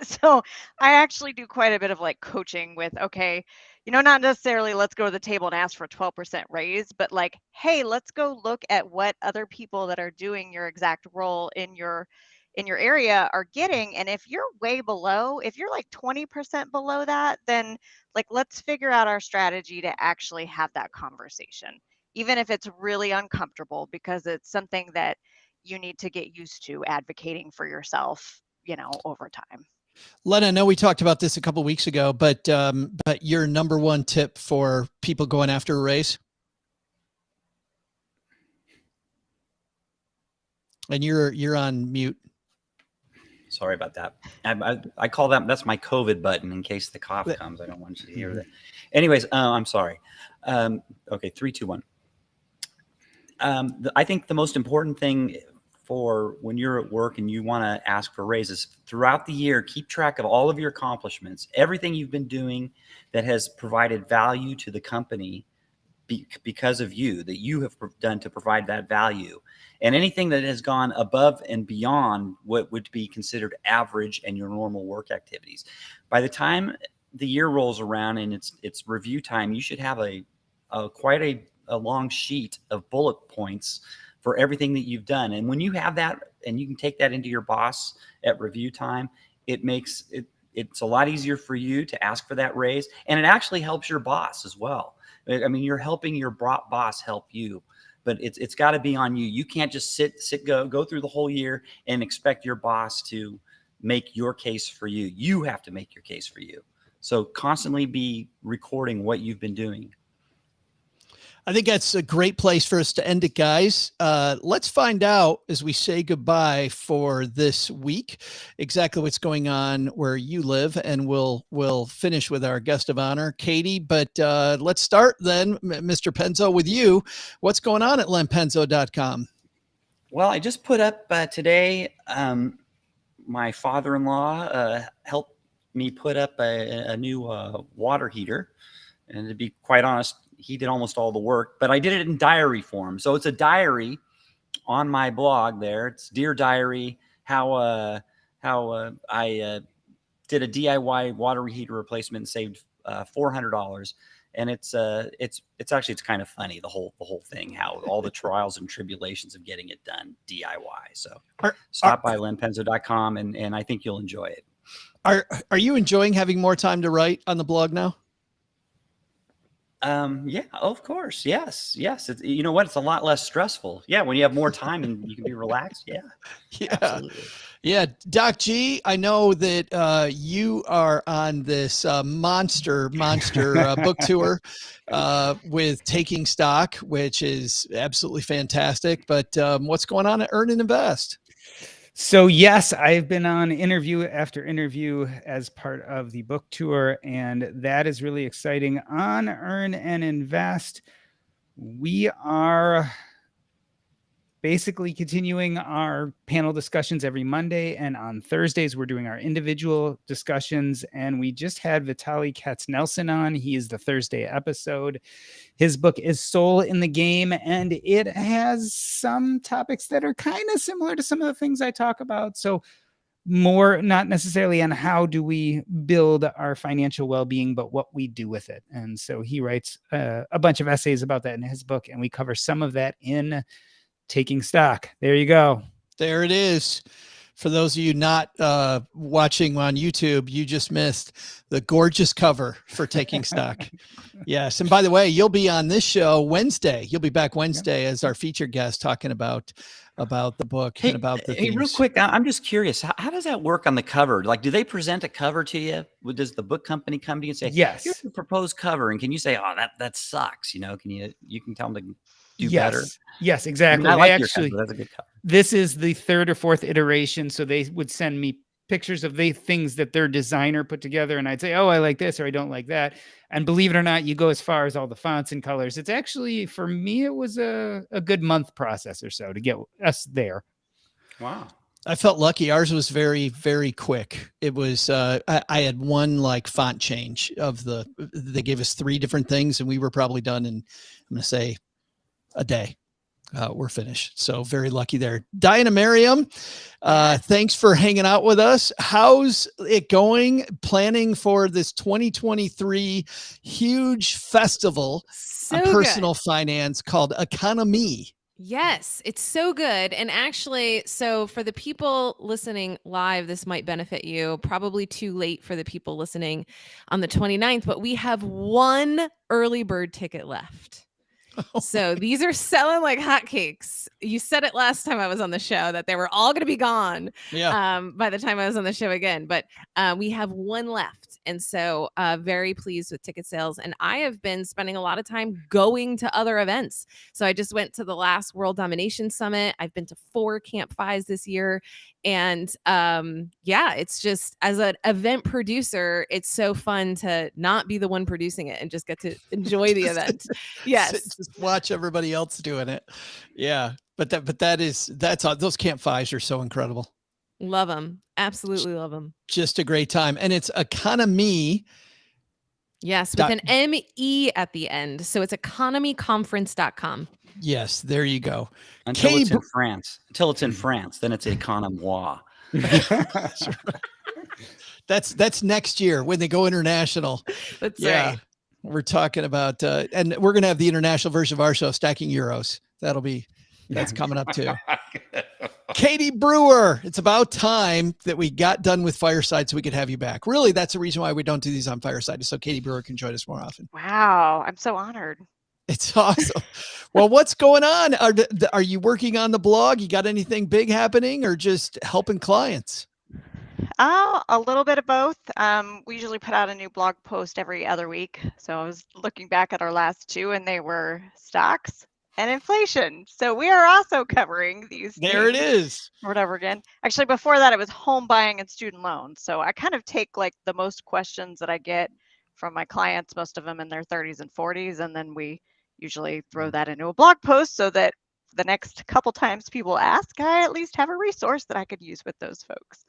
So I actually do quite a bit of like coaching with, okay, not necessarily let's go to the table and ask for a 12% raise, but like, hey, let's go look at what other people that are doing your exact role in your area are getting. And if you're way below, if you're like 20% below that, then like let's figure out our strategy to actually have that conversation, even if it's really uncomfortable, because it's something that you need to get used to advocating for yourself, over time. Len, I know we talked about this a couple of weeks ago, but your number one tip for people going after a raise? And you're on mute. Sorry about that. I call that's my COVID button in case the cough comes. I don't want you to hear that. Anyways, I'm sorry. Okay, 3, 2, 1. I think the most important thing for when you're at work and you want to ask for raises throughout the year, keep track of all of your accomplishments, everything you've been doing that has provided value to the company because of you, that you have done to provide that value, and anything that has gone above and beyond what would be considered average and your normal work activities. By the time the year rolls around and it's review time, you should have quite a long sheet of bullet points for everything that you've done. And when you have that and you can take that into your boss at review time, it makes it's a lot easier for you to ask for that raise. And it actually helps your boss as well. I mean, you're helping your boss help you, but it's got to be on you. You can't just go through the whole year and expect your boss to make your case for you. You have to make your case for you. So constantly be recording what you've been doing. I think that's a great place for us to end it, guys. Let's find out as we say goodbye for this week exactly what's going on where you live, and we'll finish with our guest of honor, Katie. But let's start then, Mr. Penzo, with you. What's going on at lenpenzo.com? Well, I just put up today. My father-in-law helped me put up a new water heater, and to be quite honest, he did almost all the work, but I did it in diary form. So it's a diary on my blog there. It's Dear Diary, how I did a DIY water heater replacement and saved $400. And it's kind of funny, the whole thing, how all the trials and tribulations of getting it done DIY. So stop by lenpenzo.com and I think you'll enjoy it. Are you enjoying having more time to write on the blog now? Yeah, of course. Yes. It's, you know what? It's a lot less stressful. Yeah. When you have more time and you can be relaxed. Yeah. Absolutely. Yeah. Doc G, I know that you are on this monster book tour with Taking Stock, which is absolutely fantastic. But what's going on at Earn and Invest? So yes, I've been on interview after interview as part of the book tour, and that is really exciting. On Earn and Invest, we are basically continuing our panel discussions every Monday, and on Thursdays we're doing our individual discussions, and we just had Vitaly Katznelson on. He is the Thursday episode. His book is Soul in the Game, and it has some topics that are kind of similar to some of the things I talk about. So more not necessarily on how do we build our financial well-being, but what we do with it. And so he writes a bunch of essays about that in his book, and we cover some of that in Taking Stock. There you go. There it is. For those of you not watching on YouTube, you just missed the gorgeous cover for Taking Stock. Yes. And by the way, you'll be on this show Wednesday. You'll be back Wednesday as our featured guest talking about the book and about the things. Hey, real quick, I'm just curious. How does that work on the cover? Like, do they present a cover to you? Does the book company come to you and say, yes, here's the proposed cover? And can you say, oh, that sucks? You know, you can tell them to do better? Yes, exactly. I mean, I like your cover. That's a good cover. This is the third or fourth iteration. So they would send me pictures of the things that their designer put together. And I'd say, oh, I like this, or I don't like that. And believe it or not, you go as far as all the fonts and colors. It's actually, for me, it was a good month process or so to get us there. Wow. I felt lucky. Ours was very, very quick. It was, I had one like font change they gave us 3 different things and we were probably done in, I'm going to say a day. We're finished. So very lucky there. Diana Merriam, thanks for hanging out with us. How's it going? Planning for this 2023 huge festival on personal finance called Economy. Yes, it's so good. And actually, so for the people listening live, this might benefit you. Probably too late for the people listening on the 29th, but we have 1 early bird ticket left. So these are selling like hotcakes. You said it last time I was on the show that they were all going to be gone by the time I was on the show again. But we have 1 left. And so very pleased with ticket sales. And I have been spending a lot of time going to other events. So I just went to the last World Domination Summit. I've been to 4 Camp Fives this year. And it's just, as an event producer, it's so fun to not be the one producing it and just get to enjoy the event. Yes. Just watch everybody else doing it. Yeah. But that's those Camp Fives are so incredible. Love them. Absolutely love them. Just a great time. And it's Economy. Yes, with an M-E at the end. So it's economyconference.com. Yes, there you go. Until it's in France. Until it's in France, then it's Economois. That's next year when they go international. That's right. We're talking about, and we're going to have the international version of our show, Stacking Euros. That's coming up too. Katie Brewer, it's about time that we got done with Fireside so we could have you back. Really, that's the reason why we don't do these on Fireside, is so Katie Brewer can join us more often. Wow, I'm so honored. It's awesome. Well, what's going on? Are you working on the blog? You got anything big happening or just helping clients? A little bit of both. We usually put out a new blog post every other week. So I was looking back at our last 2 and they were stocks and inflation. So we are also covering these. There it is. Or whatever again. Actually, before that, it was home buying and student loans. So I kind of take like the most questions that I get from my clients, most of them in their 30s and 40s. And then we usually throw that into a blog post so that the next couple times people ask, I at least have a resource that I could use with those folks.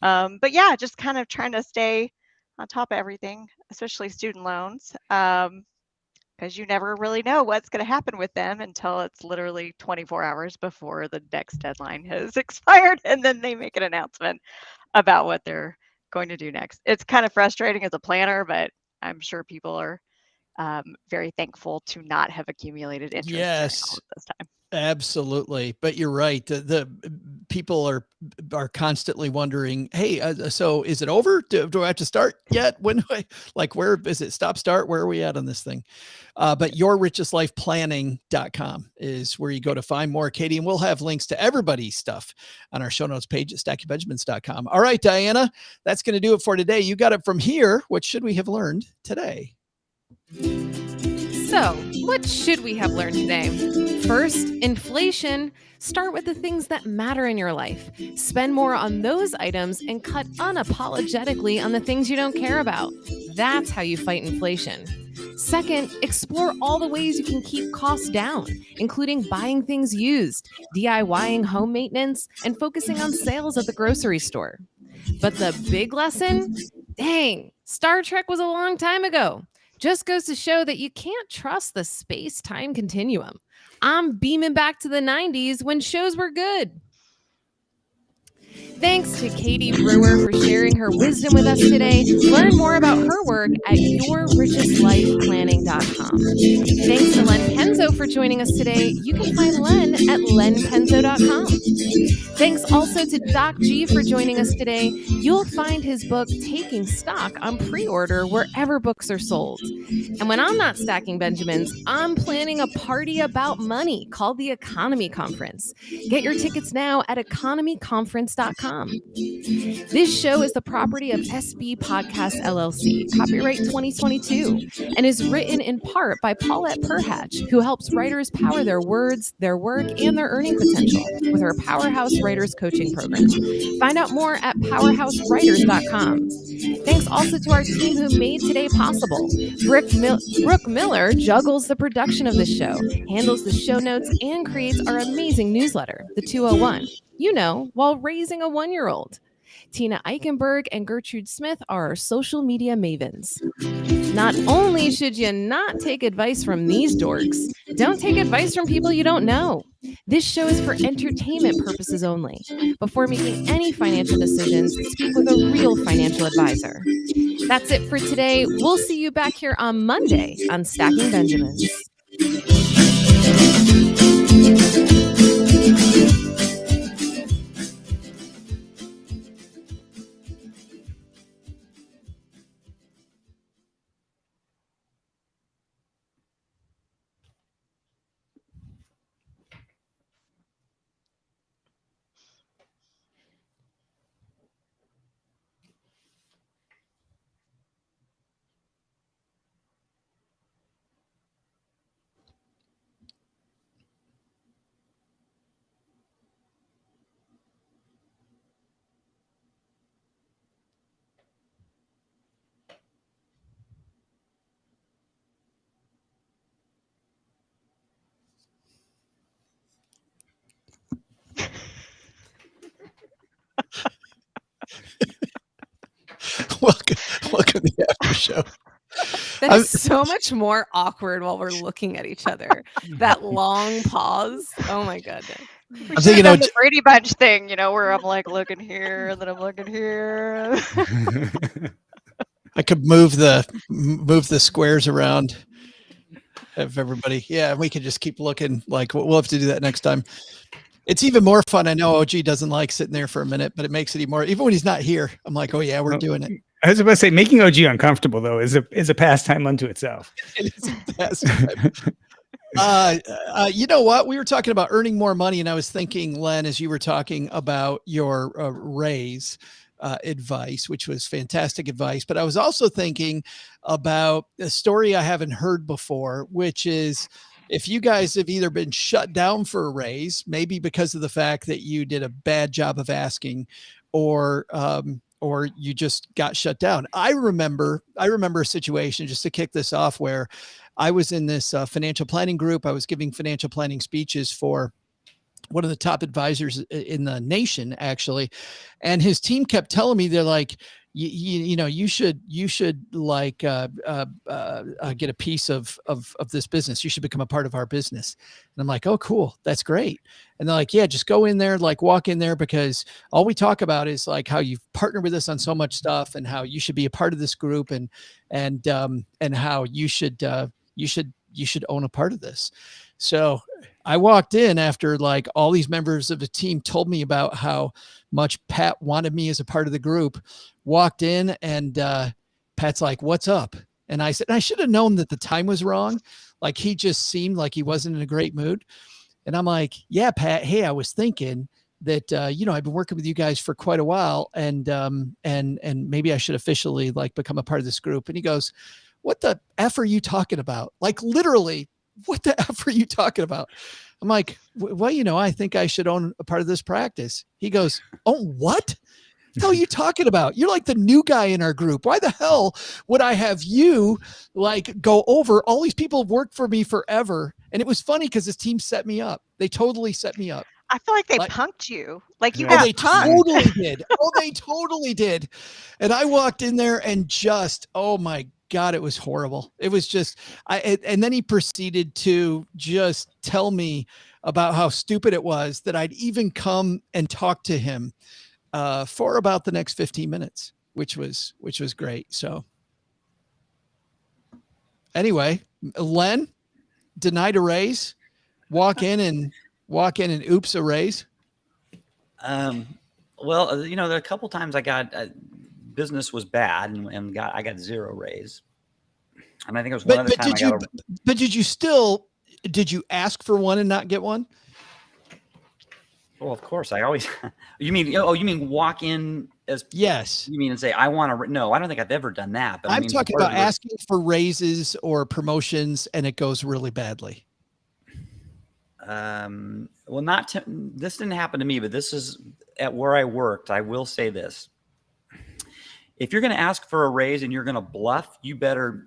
But yeah, just kind of trying to stay on top of everything, especially student loans, because you never really know what's going to happen with them until it's literally 24 hours before the next deadline has expired, and then they make an announcement about what they're going to do next. It's kind of frustrating as a planner, but I'm sure people are very thankful to not have accumulated interest yes, this time. Absolutely. But you're right. The people are constantly wondering, hey, so is it over? Do I have to start yet? When do where is it? Stop, start? Where are we at on this thing? But yourrichestlifeplanning.com is where you go to find more, Katie. And we'll have links to everybody's stuff on our show notes page at stackingbenjamins.com. All right, Diana, that's going to do it for today. You got it from here. What should we have learned today? So, what should we have learned today? First, inflation. Start with the things that matter in your life. Spend more on those items and cut unapologetically on the things you don't care about. That's how you fight inflation. Second, explore all the ways you can keep costs down, including buying things used, DIYing home maintenance, and focusing on sales at the grocery store. But the big lesson? Dang, Star Trek was a long time ago. Just goes to show that you can't trust the space-time continuum. I'm beaming back to the 90s when shows were good. Thanks to Katie Brewer for sharing her wisdom with us today. Learn more about her work at yourrichestlifeplanning.com. Thanks to Len Penzo for joining us today. You can find Len at lenpenzo.com. Thanks also to Doc G for joining us today. You'll find his book, Taking Stock, on pre-order wherever books are sold. And when I'm not stacking Benjamins, I'm planning a party about money called the Economy Conference. Get your tickets now at economyconference.com. This show is the property of SB Podcast LLC, copyright 2022, and is written in part by Paulette Perhatch, who helps helps writers power their words, their work, and their earning potential with her Powerhouse Writers coaching program. Find out more at powerhousewriters.com. Thanks also to our team who made today possible. Brooke Miller juggles the production of the show, handles the show notes, and creates our amazing newsletter, The 201, while raising a 1-year-old. Tina Eichenberg and Gertrude Smith are our social media mavens. Not only should you not take advice from these dorks, don't take advice from people you don't know. This show is for entertainment purposes only. Before making any financial decisions, speak with a real financial advisor. That's it for today. We'll see you back here on Monday on Stacking Benjamins. Welcome to the after show. That is so much more awkward while we're looking at each other. That long pause. Oh my goodness. I'm thinking of the Brady Bunch thing, where I'm like looking here, and then I'm looking here. I could move the squares around of everybody. Yeah, we could just keep looking. Like we'll have to do that next time. It's even more fun. I know OG doesn't like sitting there for a minute, but it makes it even when he's not here. I'm like, oh yeah, we're doing it. I was about to say, making OG uncomfortable though is a pastime unto itself. It is a pastime. You know what? We were talking about earning more money, and I was thinking, Len, as you were talking about your raise advice, which was fantastic advice, but I was also thinking about a story I haven't heard before, which is if you guys have either been shut down for a raise, maybe because of the fact that you did a bad job of asking, or you just got shut down. I remember a situation, just to kick this off, where I was in this financial planning group. I was giving financial planning speeches for one of the top advisors in the nation, actually. And his team kept telling me, they're like, you should like get a piece of this business. You should become a part of our business. And I'm like, oh, cool. That's great. And they're like, yeah, just go in there, like walk in there, because all we talk about is like how you've partnered with us on so much stuff and how you should be a part of this group and how you should own a part of this. So I walked in after like all these members of the team told me about how much Pat wanted me as a part of the group. Walked in and Pat's like, what's up? And I said, I should have known that the time was wrong. Like he just seemed like he wasn't in a great mood. And I'm like, yeah, Pat, hey, I was thinking that, I've been working with you guys for quite a while and maybe I should officially like become a part of this group. And he goes, what the F are you talking about? Like literally, what the F are you talking about? I'm like, well, I think I should own a part of this practice. He goes, oh, what? What the hell are you talking about? You're like the new guy in our group. Why the hell would I have you like go over? All these people have worked for me forever. And it was funny because his team set me up. They totally set me up. I feel like they punked you. Like you got they punked. Totally did. Oh, they totally did. And I walked in there and just, oh my God, it was horrible. It was just, and then he proceeded to just tell me about how stupid it was that I'd even come and talk to him for about the next 15 minutes, which was great. So anyway, Len, denied a raise, walk in and oops, a raise. Well, there are a couple times I got business was bad and I got zero raise. And I think it was one other time but did you ask for one and not get one? Well, of course I always, you mean walk in as, yes, you mean and say, I want to, no, I don't think I've ever done that, but I'm talking about asking for raises or promotions and it goes really badly. Well, this didn't happen to me, but this is at where I worked. I will say this. If you're going to ask for a raise and you're going to bluff, you better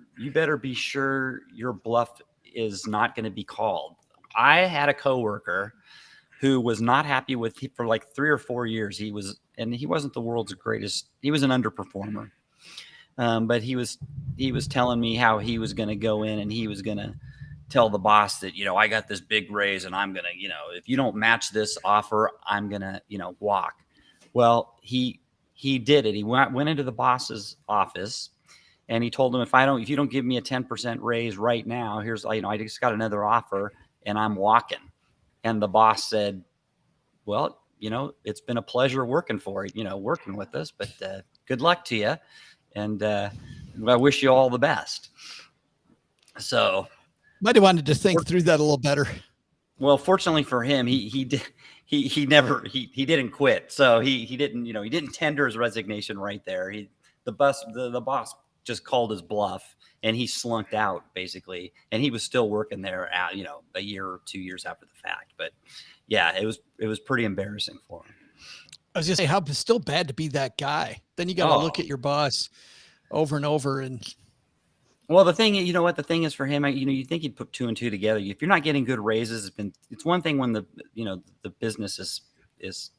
be sure your bluff is not going to be called. I had a coworker who was not happy with for like 3 or 4 years. He wasn't the world's greatest. He was an underperformer. But he was telling me how he was going to go in and he was going to tell the boss that, I got this big raise and I'm going to, if you don't match this offer, I'm going to, walk. Well, he did it. He went into the boss's office and he told him, if you don't give me a 10% raise right now, here's, I just got another offer and I'm walking. And the boss said, well, it's been a pleasure working working with us, but good luck to you. And I wish you all the best. So might have wanted to think through that a little better. Well, fortunately for him, he didn't quit. So he didn't, he didn't tender his resignation right there. The boss just called his bluff and he slunked out basically. And he was still working there at, a year or 2 years after the fact. But yeah, it was pretty embarrassing for him. I was just saying, how still bad to be that guy. Then you got to look at your boss over and over. And well, the thing, the thing is for him, you think he'd put 2 and 2 together. If you're not getting good raises, it's one thing when the business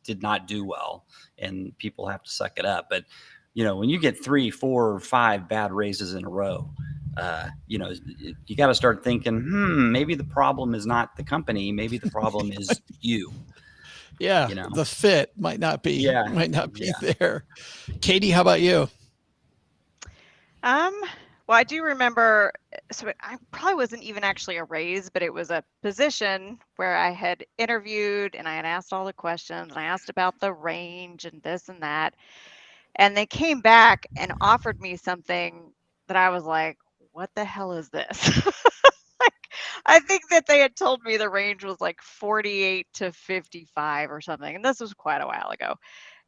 did not do well and people have to suck it up. But, when you get 3, 4, or 5 bad raises in a row, you got to start thinking, maybe the problem is not the company.Maybe the problem is you. Yeah, the fit might not be there. Katie, how about you? Well, I do remember, so I probably wasn't even actually a raise, but it was a position where I had interviewed and I had asked all the questions and I asked about the range and this and that. And they came back and offered me something that I was like, what the hell is this? I think that they had told me the range was like 48 to 55 or something. And this was quite a while ago.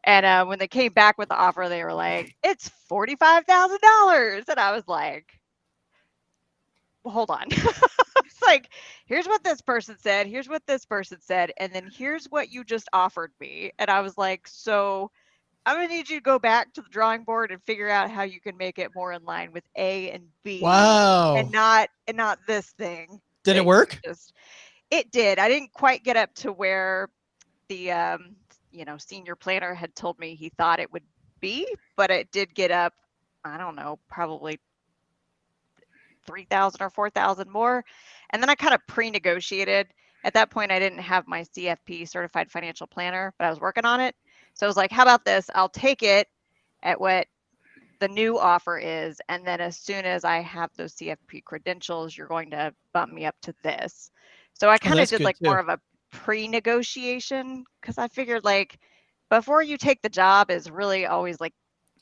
And when they came back with the offer, they were like, it's $45,000. And I was like, well, hold on. It's like, here's what this person said. Here's what this person said. And then here's what you just offered me. And I was like, so I'm going to need you to go back to the drawing board and figure out how you can make it more in line with A and B. Wow. And not this thing. Did it work? It did. I didn't quite get up to where the senior planner had told me he thought it would be, but it did get up, I don't know, probably 3,000 or 4,000 more. And then I kind of pre-negotiated. At that point, I didn't have my CFP, certified financial planner, but I was working on it. So I was like, how about this? I'll take it at what the new offer is. And then as soon as I have those CFP credentials, you're going to bump me up to this. So I kind of did like more of a pre-negotiation because I figured like before you take the job is really always like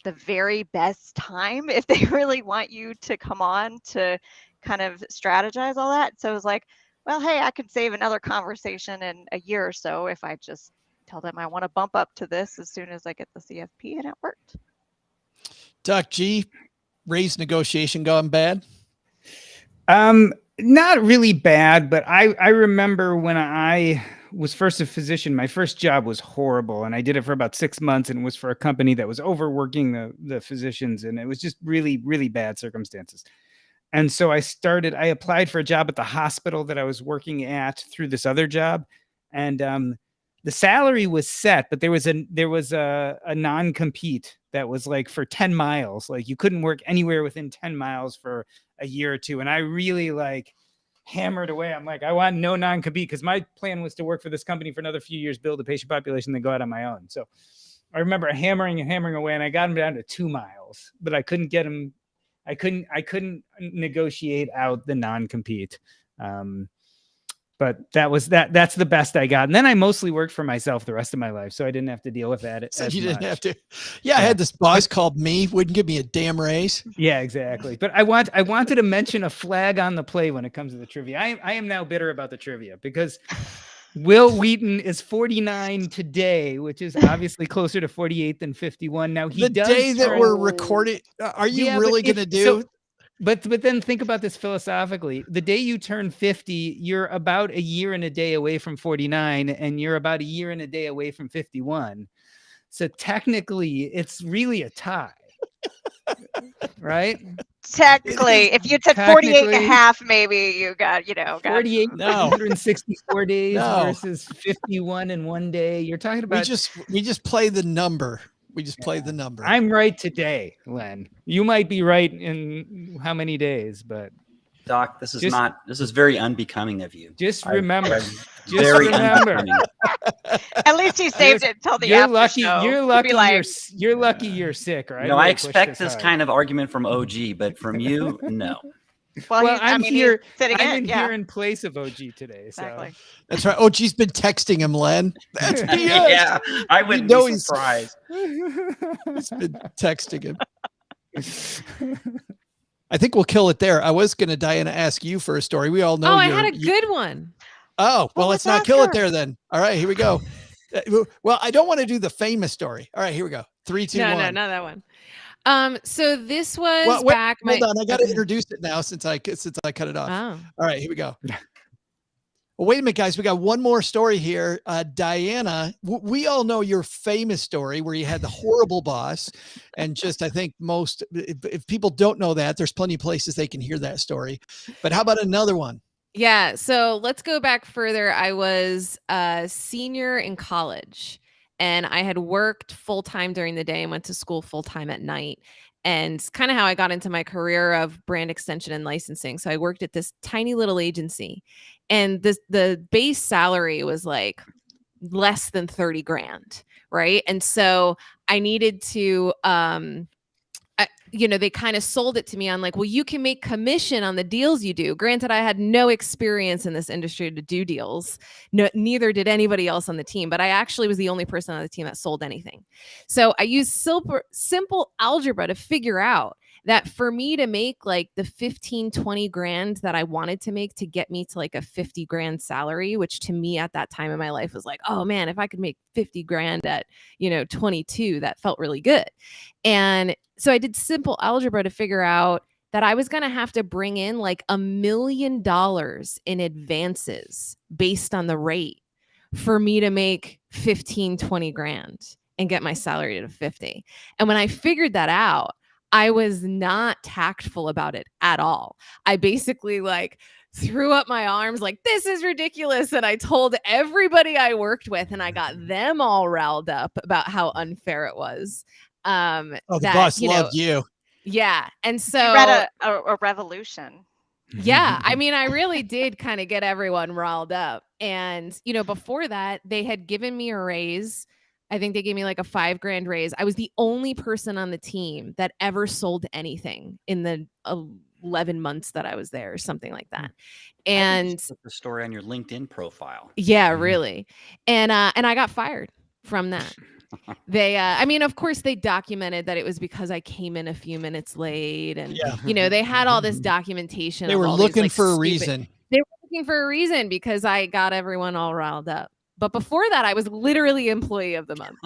the very best time if they really want you to come on to kind of strategize all that. So I was like, well, hey, I could save another conversation in a year or so if I just tell them I want to bump up to this as soon as I get the CFP, and it worked. Doc G, raise negotiation gone bad? Not really bad, but I remember when I was first a physician, my first job was horrible, and I did it for about 6 months, and it was for a company that was overworking the physicians, and it was just really, really bad circumstances. And so I applied for a job at the hospital that I was working at through this other job, and the salary was set, but there was a non-compete that was like for 10 miles. Like you couldn't work anywhere within 10 miles for a year or two. And I really like hammered away. I'm like, I want no non-compete because my plan was to work for this company for another few years, build a patient population, then go out on my own. So I remember hammering away, and I got him down to 2 miles, but I couldn't get him. I couldn't negotiate out the non-compete. But that's the best I got. And then I mostly worked for myself the rest of my life. So I didn't have to deal with that. So you didn't have to. Yeah, I had this boss called me, wouldn't give me a damn raise. Yeah, exactly. But I wanted to mention a flag on the play when it comes to the trivia. I am now bitter about the trivia because Will Wheaton is 49 today, which is obviously closer to 48 than 51. Now the day that we're recording, are you really going to do? But then think about this philosophically. The day you turn 50, you're about a year and a day away from 49, and you're about a year and a day away from 51. So technically, it's really a tie, right? Technically, if you said 48 and a half, maybe you got, 48 No. 164 days No. versus 51 in one day. You're talking about. We just play the number. We just play the number. I'm right today, Len. You might be right in how many days, but Doc, this is very unbecoming of you. Just remember. Unbecoming. At least he saved it until the you're after lucky. show. You're lucky. You're lucky. You're sick, right? I expect this kind of argument from OG, but from you, no. Well, I'm here. I'm here in place of OG today. Exactly. So. That's right. OG's been texting him, Len. That's BS. Yeah, I wouldn't be surprised. He's been texting him. I think we'll kill it there. I was going to, Diana, ask you for a story. We all know. I had a good one. Oh, well, let's not kill it there then. All right, here we go. Well, I don't want to do the famous story. All right, here we go. 3, 2, 1. No, not that one. So this was back. Hold on, I got to introduce it now since I cut it off. Oh. All right, here we go. Well, wait a minute, guys. We got one more story here. Diana, we all know your famous story where you had the horrible boss, and just I think if people don't know that, there's plenty of places they can hear that story. But how about another one? Yeah. So let's go back further. I was a senior in college. And I had worked full-time during the day and went to school full-time at night. And kind of how I got into my career of brand extension and licensing. So I worked at this tiny little agency, and the base salary was like less than 30 grand. Right. And so I needed to, they kind of sold it to me on like, well, you can make commission on the deals you do. Granted, I had no experience in this industry to do deals. No, neither did anybody else on the team, but I actually was the only person on the team that sold anything. So I used simple algebra to figure out that for me to make like the 15, 20 grand that I wanted to make to get me to like a 50 grand salary, which to me at that time in my life was like, oh man, if I could make 50 grand at, 22, that felt really good. And so I did simple algebra to figure out that I was going to have to bring in like $1 million in advances based on the rate for me to make 15, 20 grand and get my salary to 50. And when I figured that out, I was not tactful about it at all. I basically like threw up my arms like, this is ridiculous. And I told everybody I worked with, and I got them all riled up about how unfair it was. The boss loved you. Yeah. And so you read a revolution. Yeah. I mean, I really did kind of get everyone riled up. And, before that, they had given me a raise. I think they gave me like a $5 grand raise. I was the only person on the team that ever sold anything in the 11 months that I was there, or something like that. And put the story on your LinkedIn profile. Yeah, really. And I got fired from that. They, of course they documented that it was because I came in a few minutes late, and they had all this documentation. They were looking for a reason. They were looking for a reason because I got everyone all riled up. But before that, I was literally employee of the month.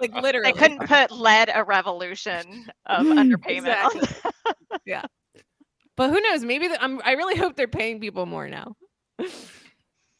Like literally. They couldn't led a revolution of underpayment. Exactly. Yeah. But who knows? Maybe I really hope they're paying people more now.